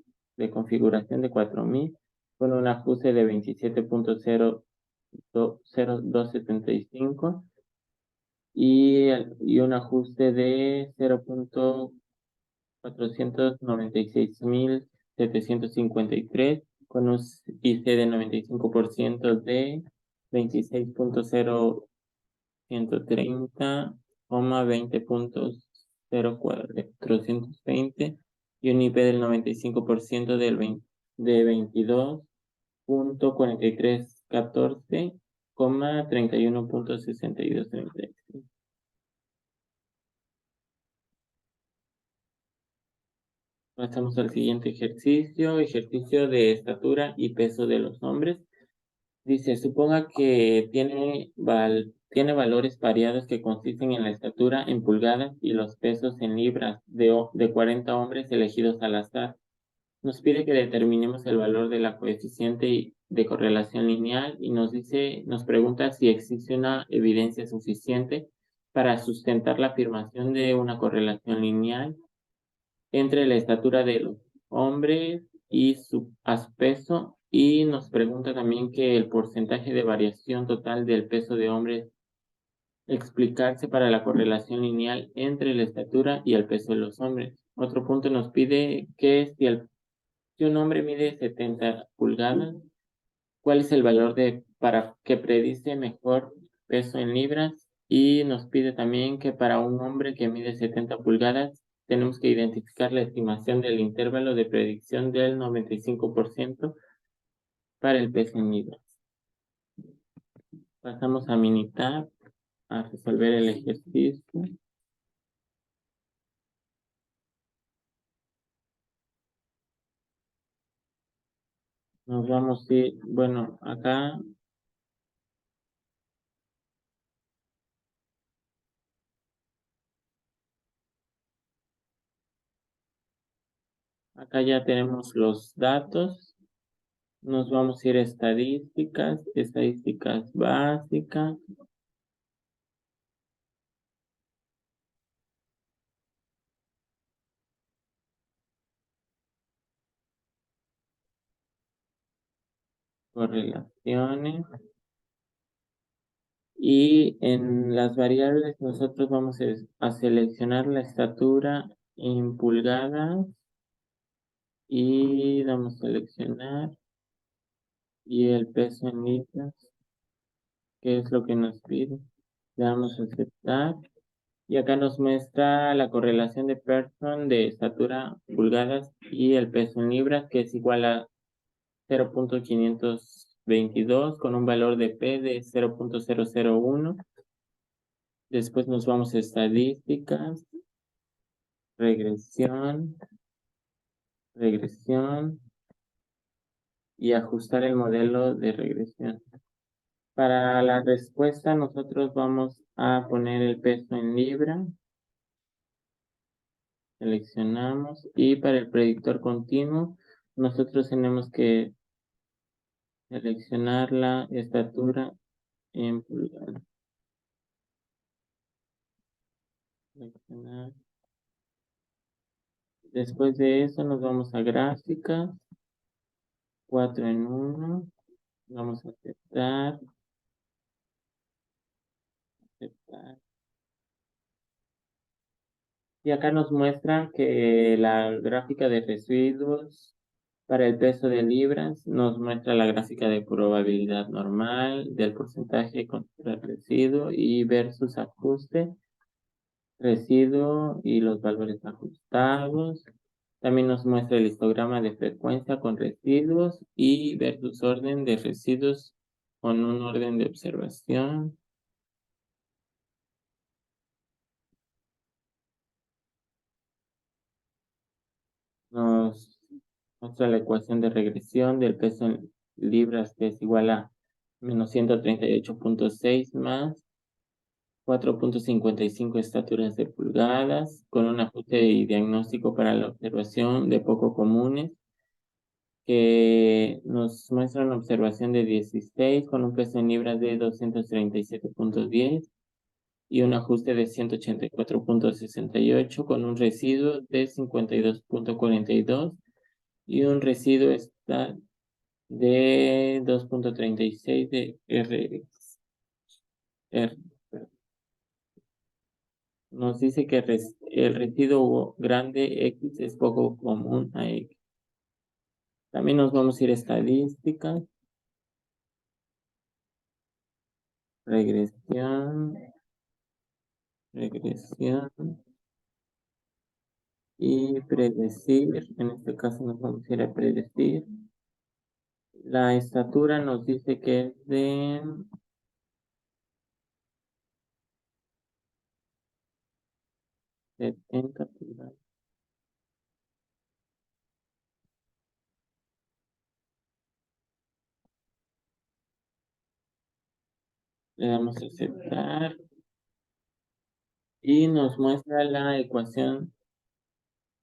configuración de 4.000 con un ajuste de 27.0275 y un ajuste de 0.496.753 con un IC de 95% de 26.0130,20.04.420 y un IP del 95% de 22.4314,31.6236. Pasamos al siguiente ejercicio de estatura y peso de los hombres. Dice, suponga que tiene valores variados que consisten en la estatura en pulgadas y los pesos en libras de 40 hombres elegidos al azar. Nos pide que determinemos el valor de la coeficiente de correlación lineal y nos pregunta si existe una evidencia suficiente para sustentar la afirmación de una correlación lineal entre la estatura de los hombres y su peso, y nos pregunta también que el porcentaje de variación total del peso de hombres explicarse para la correlación lineal entre la estatura y el peso de los hombres. Otro punto nos pide que si un hombre mide 70 pulgadas, ¿cuál es el valor para que predice mejor peso en libras? Y nos pide también que para un hombre que mide 70 pulgadas, tenemos que identificar la estimación del intervalo de predicción del 95% para el peso en libras. Pasamos a Minitab a resolver el ejercicio. Nos vamos a ir, bueno, acá Acá ya tenemos los datos. Nos vamos a ir a estadísticas básicas. Correlaciones. Y en las variables nosotros vamos a seleccionar la estatura en pulgadas y damos a seleccionar y el peso en libras, que es lo que nos pide. Le damos a aceptar y acá nos muestra la correlación de Pearson de estatura pulgadas y el peso en libras, que es igual a 0.522 con un valor de P de 0.001. Después nos vamos a estadísticas, regresión y ajustar el modelo de regresión. Para la respuesta nosotros vamos a poner el peso en libra, seleccionamos y para el predictor continuo nosotros tenemos que seleccionar la estatura en pulgadas. Seleccionar. Después de eso nos vamos a gráficas, 4 en 1, vamos a aceptar. Y acá nos muestra que la gráfica de residuos para el peso de libras nos muestra la gráfica de probabilidad normal del porcentaje contra el residuo y versus ajuste, residuo y los valores ajustados. También nos muestra el histograma de frecuencia con residuos y versus orden de residuos con un orden de observación. Nos muestra la ecuación de regresión del peso en libras, que es igual a menos 138.6 más 4.55 estaturas de pulgadas, con un ajuste y diagnóstico para la observación de poco comunes, que nos muestra una observación de 16 con un peso en libras de 237.10 y un ajuste de 184.68 con un residuo de 52.42 y un residuo está de 2.36 de R. Nos dice que el residuo grande X es poco común a X. También nos vamos a ir a estadísticas, regresión y predecir. En este caso nos vamos a ir a predecir. La estatura nos dice que es de 70 pulgadas. Le damos a aceptar y nos muestra la ecuación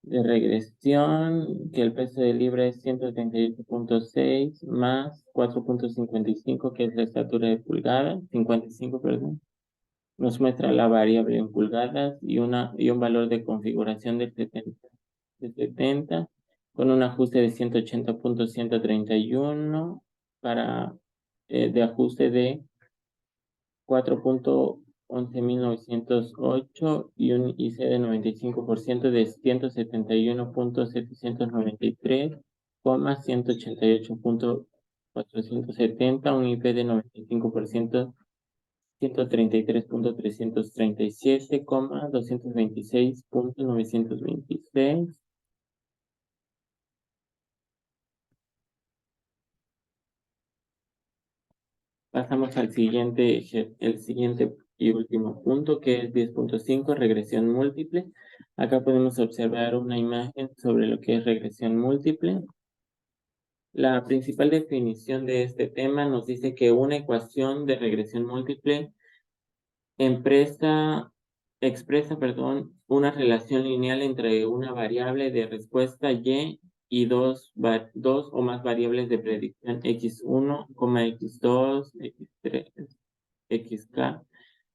de regresión, que el peso de libra es 138.6 más 4.55, que es la estatura de pulgada, 55, perdón. Nos muestra la variable en pulgadas y un valor de configuración de 70 con un ajuste de 180.131 para de ajuste de 4.11.908 y un IC de 95% de 171.793, 188.470, un IP de 95%, 133.337, 226.926. Pasamos al siguiente, el siguiente y último punto, que es 10.5, regresión múltiple. Acá podemos observar una imagen sobre lo que es regresión múltiple. La principal definición de este tema nos dice que una ecuación de regresión múltiple expresa expresa, perdón, una relación lineal entre una variable de respuesta y dos o más variables de predicción x1, x2, x3, xk.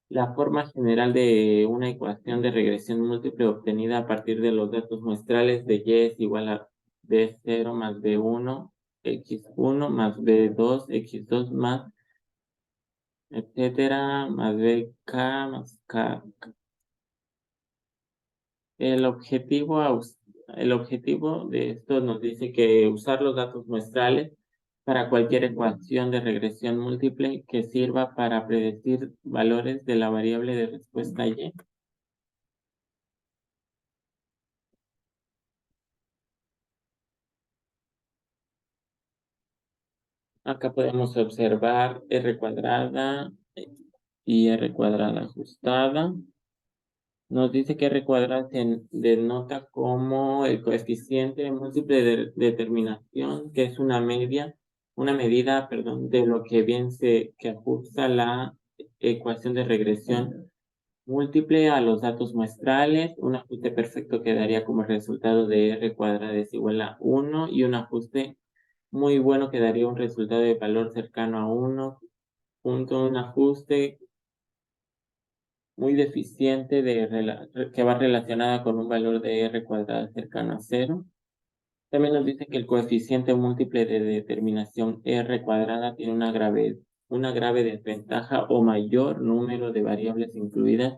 La forma general de una ecuación de regresión múltiple obtenida a partir de los datos muestrales de y es igual a b0 más b1, x1 más b2, x2 más etcétera, más bk más k. El objetivo, el objetivo de esto nos dice que usar los datos muestrales para cualquier ecuación de regresión múltiple que sirva para predecir valores de la variable de respuesta y. Acá podemos observar r cuadrada y r cuadrada ajustada. Nos dice que r cuadrada se denota como el coeficiente múltiple de determinación, que es una medida, perdón, de lo que bien que ajusta la ecuación de regresión múltiple a los datos muestrales. Un ajuste perfecto quedaría como resultado de r cuadrada es igual a 1 y un ajuste muy bueno quedaría un resultado de valor cercano a 1, un ajuste muy deficiente que va relacionada con un valor de r cuadrada cercano a 0. También nos dice que el coeficiente múltiple de determinación r cuadrada tiene una grave desventaja o mayor número de variables incluidas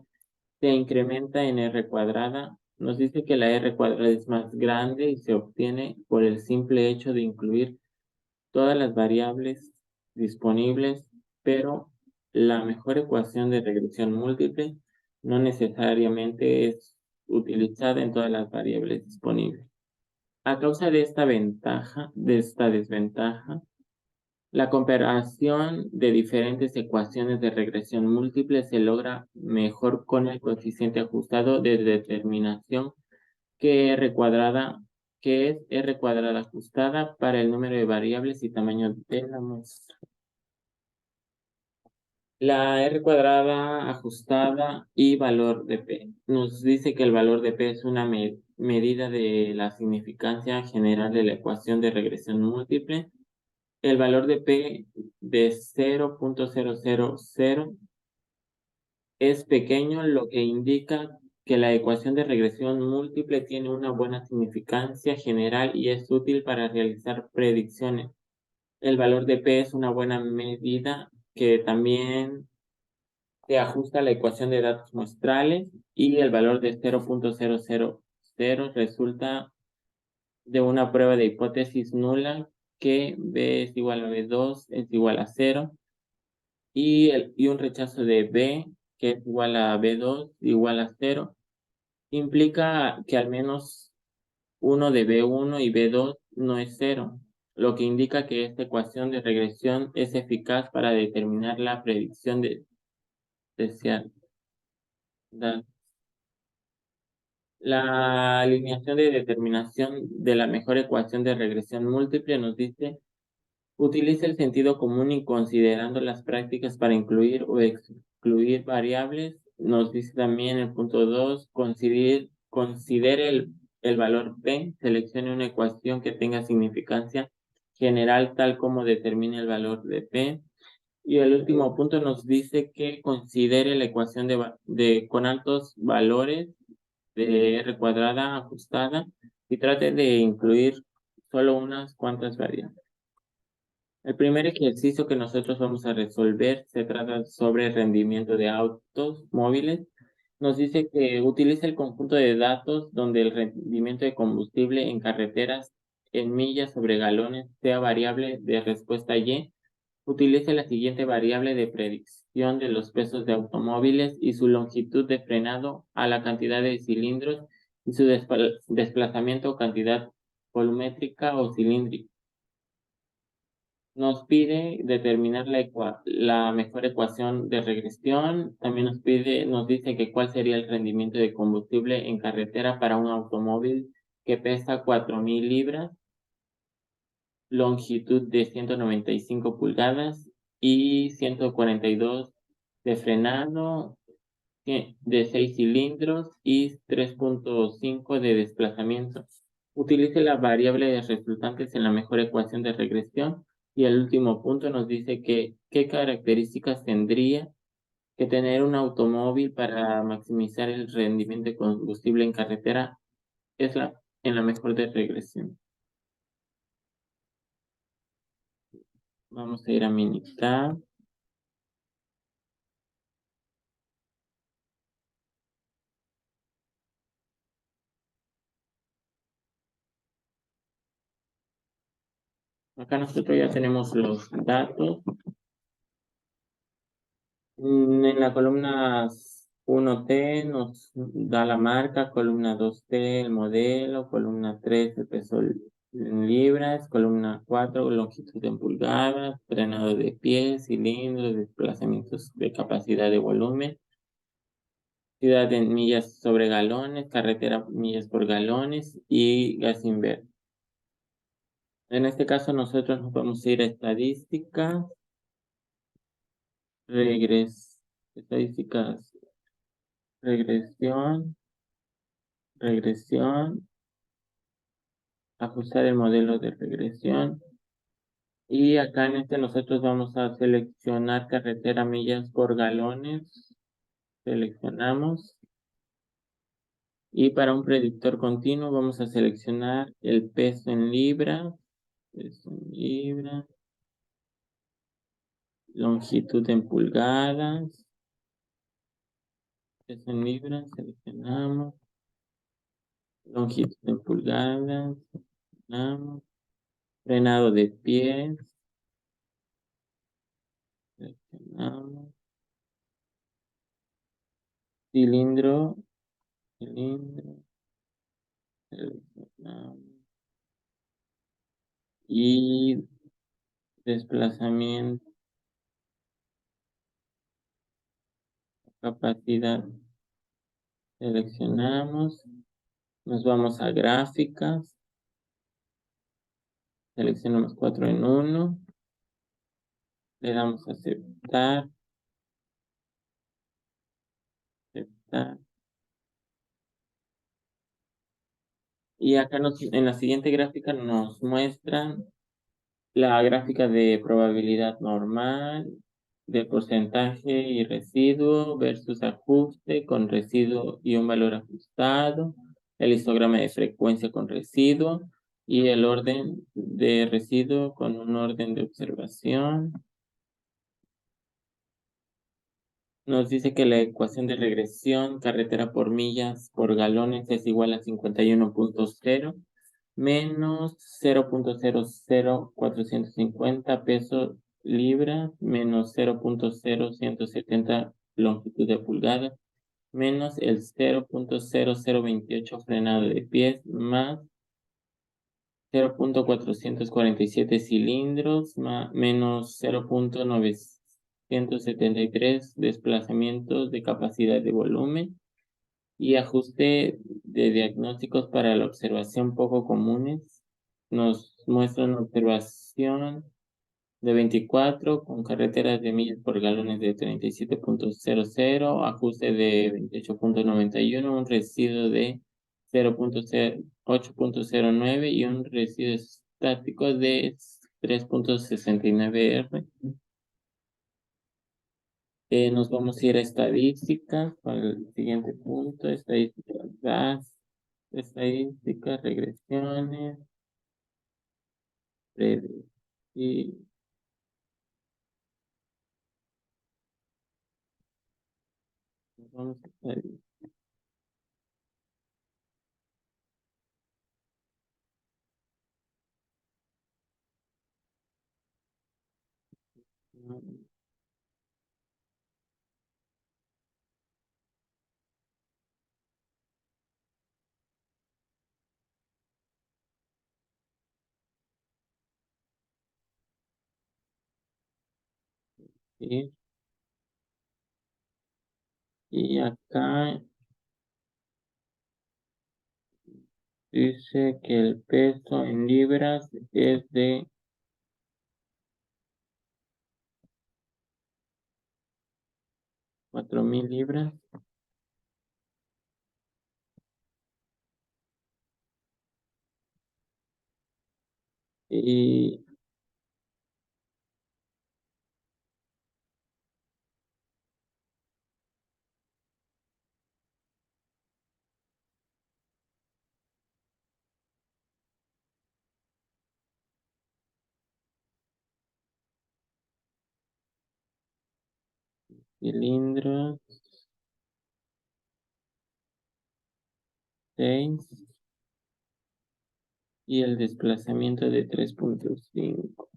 se incrementa en r cuadrada. Nos dice que la r cuadrada es más grande y se obtiene por el simple hecho de incluir todas las variables disponibles, pero la mejor ecuación de regresión múltiple no necesariamente es utilizada en todas las variables disponibles. A causa de esta desventaja, la comparación de diferentes ecuaciones de regresión múltiple se logra mejor con el coeficiente ajustado de determinación que r cuadrada, que es r cuadrada ajustada para el número de variables y tamaño de la muestra. La r cuadrada ajustada y valor de p. Nos dice que el valor de p es una medida de la significancia general de la ecuación de regresión múltiple. El valor de p de 0.000 es pequeño, lo que indica que la ecuación de regresión múltiple tiene una buena significancia general y es útil para realizar predicciones. El valor de p es una buena medida que también se ajusta a la ecuación de datos muestrales y el valor de 0.000 resulta de una prueba de hipótesis nula que b es igual a b2 es igual a 0 y un rechazo de b que es igual a b2 igual a 0 implica que al menos uno de b1 y b2 no es 0, lo que indica que esta ecuación de regresión es eficaz para determinar la predicción deseada. La alineación de determinación de la mejor ecuación de regresión múltiple nos dice: utiliza el sentido común y considerando las prácticas para incluir o excluir variables. Nos dice también el punto 2, considere el valor p, seleccione una ecuación que tenga significancia general tal como determine el valor de p. Y el último punto nos dice que considere la ecuación con altos valores de r cuadrada ajustada y trate de incluir solo unas cuantas variables. El primer ejercicio que nosotros vamos a resolver se trata sobre el rendimiento de autos móviles. Nos dice que utiliza el conjunto de datos donde el rendimiento de combustible en carreteras en millas sobre galones sea variable de respuesta y. Utiliza la siguiente variable de predicción de los pesos de automóviles y su longitud de frenado a la cantidad de cilindros y su desplazamiento o cantidad volumétrica o cilíndrica. Nos pide determinar la mejor ecuación de regresión. También nos dice que cuál sería el rendimiento de combustible en carretera para un automóvil que pesa 4.000 libras, longitud de 195 pulgadas y 142 de frenado, de 6 cilindros y 3.5 de desplazamiento. Utilice la variable de resultantes en la mejor ecuación de regresión. Y el último punto nos dice que qué características tendría que tener un automóvil para maximizar el rendimiento de combustible en carretera en la mejor de regresión. Vamos a ir a Minitab. Acá nosotros ya tenemos los datos. En la columna 1T nos da la marca, columna 2T el modelo, columna 3 el peso en libras, columna 4 longitud en pulgadas, frenado de pies, cilindros, desplazamientos de capacidad de volumen, ciudad en millas sobre galones, carretera millas por galones y gas inverso. En este caso nosotros nos vamos a ir a estadísticas, estadísticas, regresión, ajustar el modelo de regresión. Y acá en este nosotros vamos a seleccionar carretera millas por galones. Seleccionamos. Y para un predictor continuo vamos a seleccionar el peso en libras. Peso en libras. Longitud en pulgadas. Peso en libras. Seleccionamos. Longitud en pulgadas. Seleccionamos. Frenado de pies. Seleccionamos. Cilindro. Seleccionamos. Y desplazamiento, capacidad. Seleccionamos. Nos vamos a gráficas. Seleccionamos 4 en 1. Le damos a aceptar. Aceptar. Y acá en la siguiente gráfica nos muestran la gráfica de probabilidad normal, de porcentaje y residuo versus ajuste con residuo y un valor ajustado, el histograma de frecuencia con residuo y el orden de residuo con un orden de observación. Nos dice que la ecuación de regresión carretera por millas por galones es igual a 51.0 menos 0.00450 pesos libra menos 0.0170 longitud de pulgada menos el 0.0028 frenado de pies más 0.447 cilindros menos 0.973 desplazamientos de capacidad de volumen y ajuste de diagnósticos para la observación poco comunes. Nos muestra una observación de 24 con carreteras de millas por galones de 37.00, ajuste de 28.91, un residuo de 8.09 y un residuo estático de 3.69 R. Nos vamos a ir a estadísticas para el siguiente punto, estadísticas, regresiones, y nos vamos a estadísticas. ¿Sí? Y acá dice que el peso en libras es de 4.000 libras. Y cilindros, 6, y el desplazamiento de 3.5.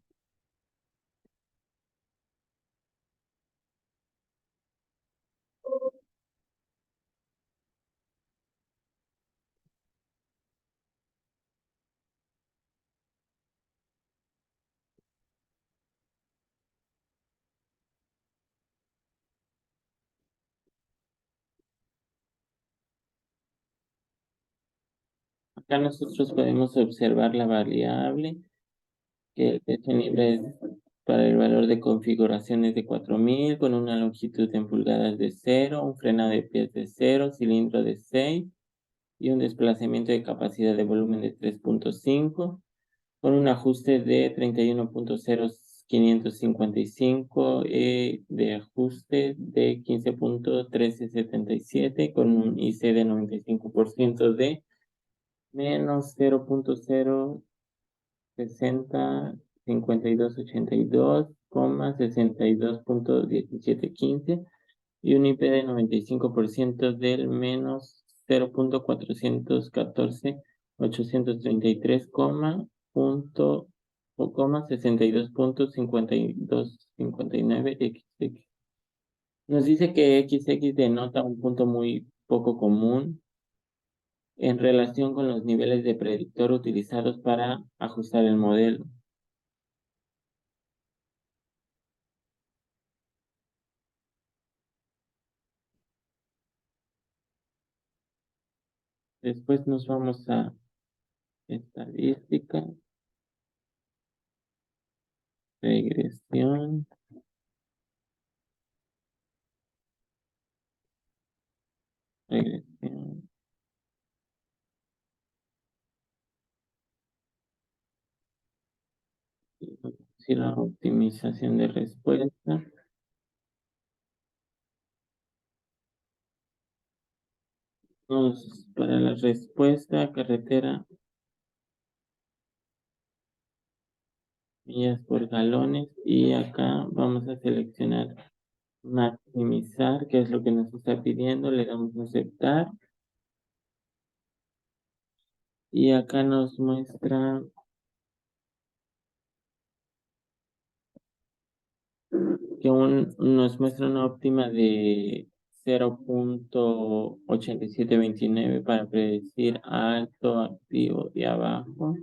Acá nosotros podemos observar la variable, que el peso libre es para el valor de configuración es de 4000, con una longitud en pulgadas de 0, un frenado de pies de 0, cilindro de 6 y un desplazamiento de capacidad de volumen de 3.5, con un ajuste de 31.0555, de ajuste de 15.1377, con un IC de 95% de menos 0.60508282,62.1715 y un IP de 95% del menos 0.414833, punto, o coma 62.5259XX. Nos dice que XX denota un punto muy poco común en relación con los niveles de predictor utilizados para ajustar el modelo. Después nos vamos a estadística, regresión, regresión, y la optimización de respuesta. Para la respuesta, carretera, millas por galones, y acá vamos a seleccionar maximizar, que es lo que nos está pidiendo, le damos a aceptar, y acá nos muestra que nos muestra una óptima de 0.8729 para predecir alto activo de abajo,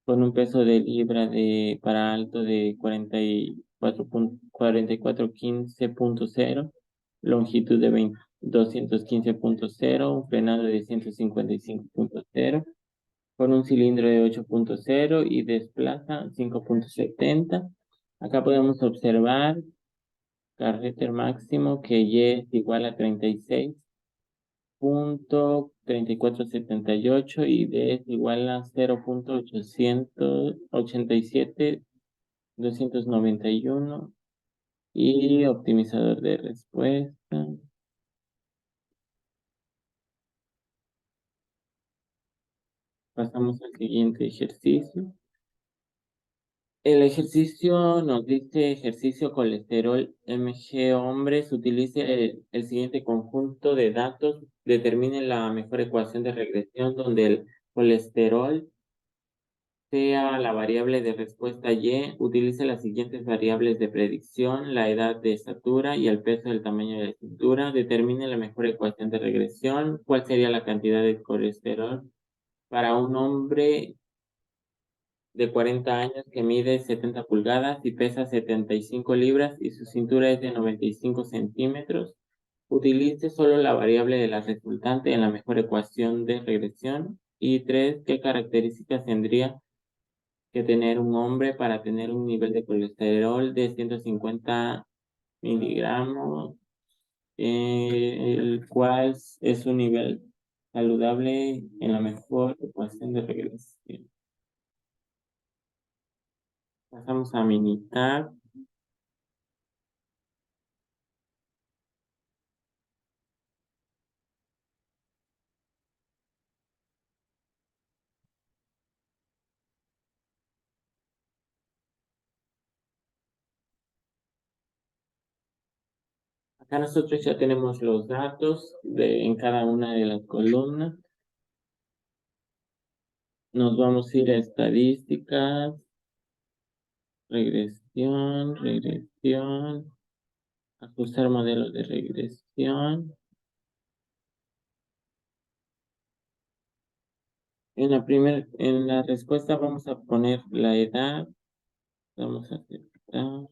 con un peso de libra para alto de 4415.0, longitud de 215.0, un frenado de 155.0, con un cilindro de 8.0 y desplaza 5.70. Acá podemos observar carreter máximo que Y es igual a 36.3478 y D es igual a 0.887291, y optimizador de respuesta. Pasamos al siguiente ejercicio. El ejercicio nos dice ejercicio colesterol MG hombres. Utilice el siguiente conjunto de datos. Determine la mejor ecuación de regresión donde el colesterol sea la variable de respuesta Y. Utilice las siguientes variables de predicción: la edad de estatura y el peso del tamaño de la cintura. Determine la mejor ecuación de regresión. ¿Cuál sería la cantidad de colesterol para un hombre de 40 años que mide 70 pulgadas y pesa 75 libras y su cintura es de 95 centímetros? Utilice solo la variable de la resultante en la mejor ecuación de regresión. Y 3, ¿qué características tendría que tener un hombre para tener un nivel de colesterol de 150 miligramos, el cual es un nivel saludable en la mejor ecuación de regresión? Pasamos a Minitab. Acá nosotros ya tenemos los datos en cada una de las columnas. Nos vamos a ir a estadísticas, regresión, ajustar modelo de regresión. En la respuesta vamos a poner la edad, vamos a aceptar.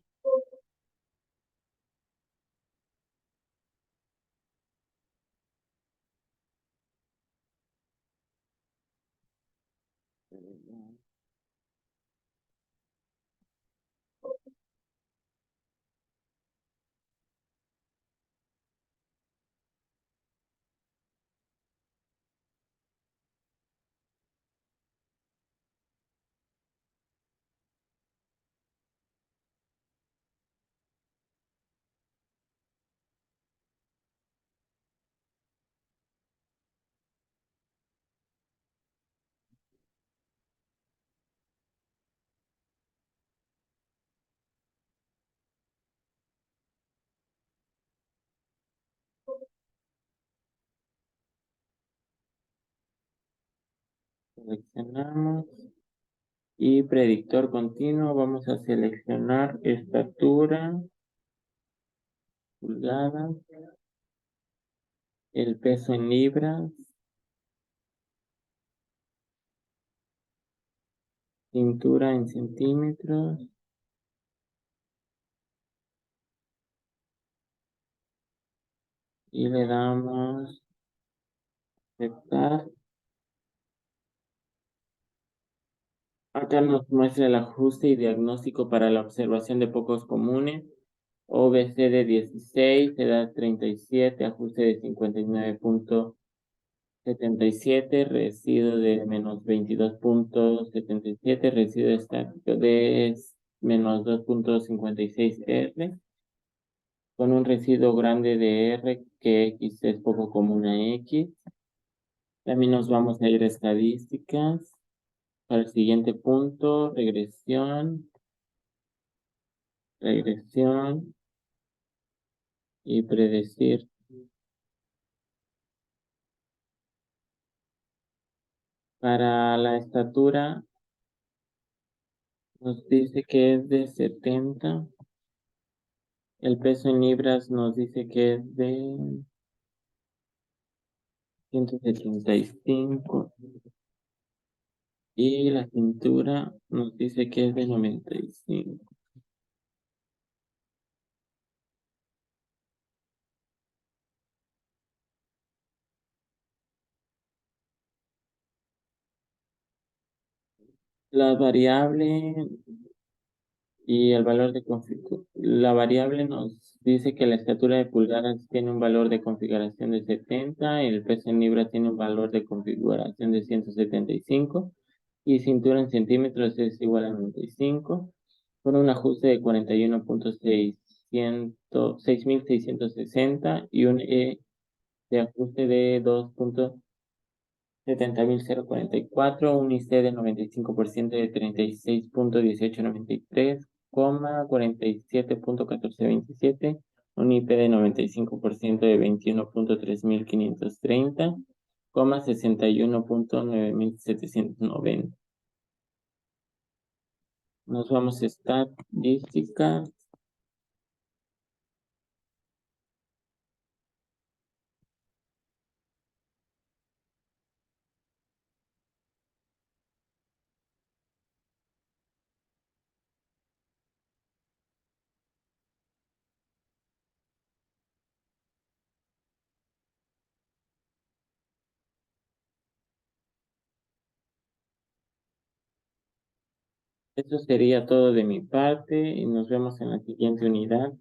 Seleccionamos y predictor continuo, vamos a seleccionar estatura, pulgadas, el peso en libras, cintura en centímetros y le damos aceptar. Acá nos muestra el ajuste y diagnóstico para la observación de pocos comunes. OBC de 16, edad 37, ajuste de 59.77, residuo de menos 22.77, residuo estático de menos 2.56 R, con un residuo grande de R, que X es poco común a X. También nos vamos a ir a estadísticas. Para el siguiente punto, regresión y predecir. Para la estatura nos dice que es de 70. El peso en libras nos dice que es de 175. Y la cintura nos dice que es de 95. La variable y el valor de configuración. La variable nos dice que la estatura de pulgadas tiene un valor de configuración de 70, el peso en libras tiene un valor de configuración de 175 y cintura en centímetros es igual a 95, con un ajuste de 41.660 y un E de ajuste de 70.044, un IC de 95% de 36.1893, 47.1427, un IP de 95% de 21.3530, 61.9790. Nos vamos a estadística. Eso sería todo de mi parte y nos vemos en la siguiente unidad.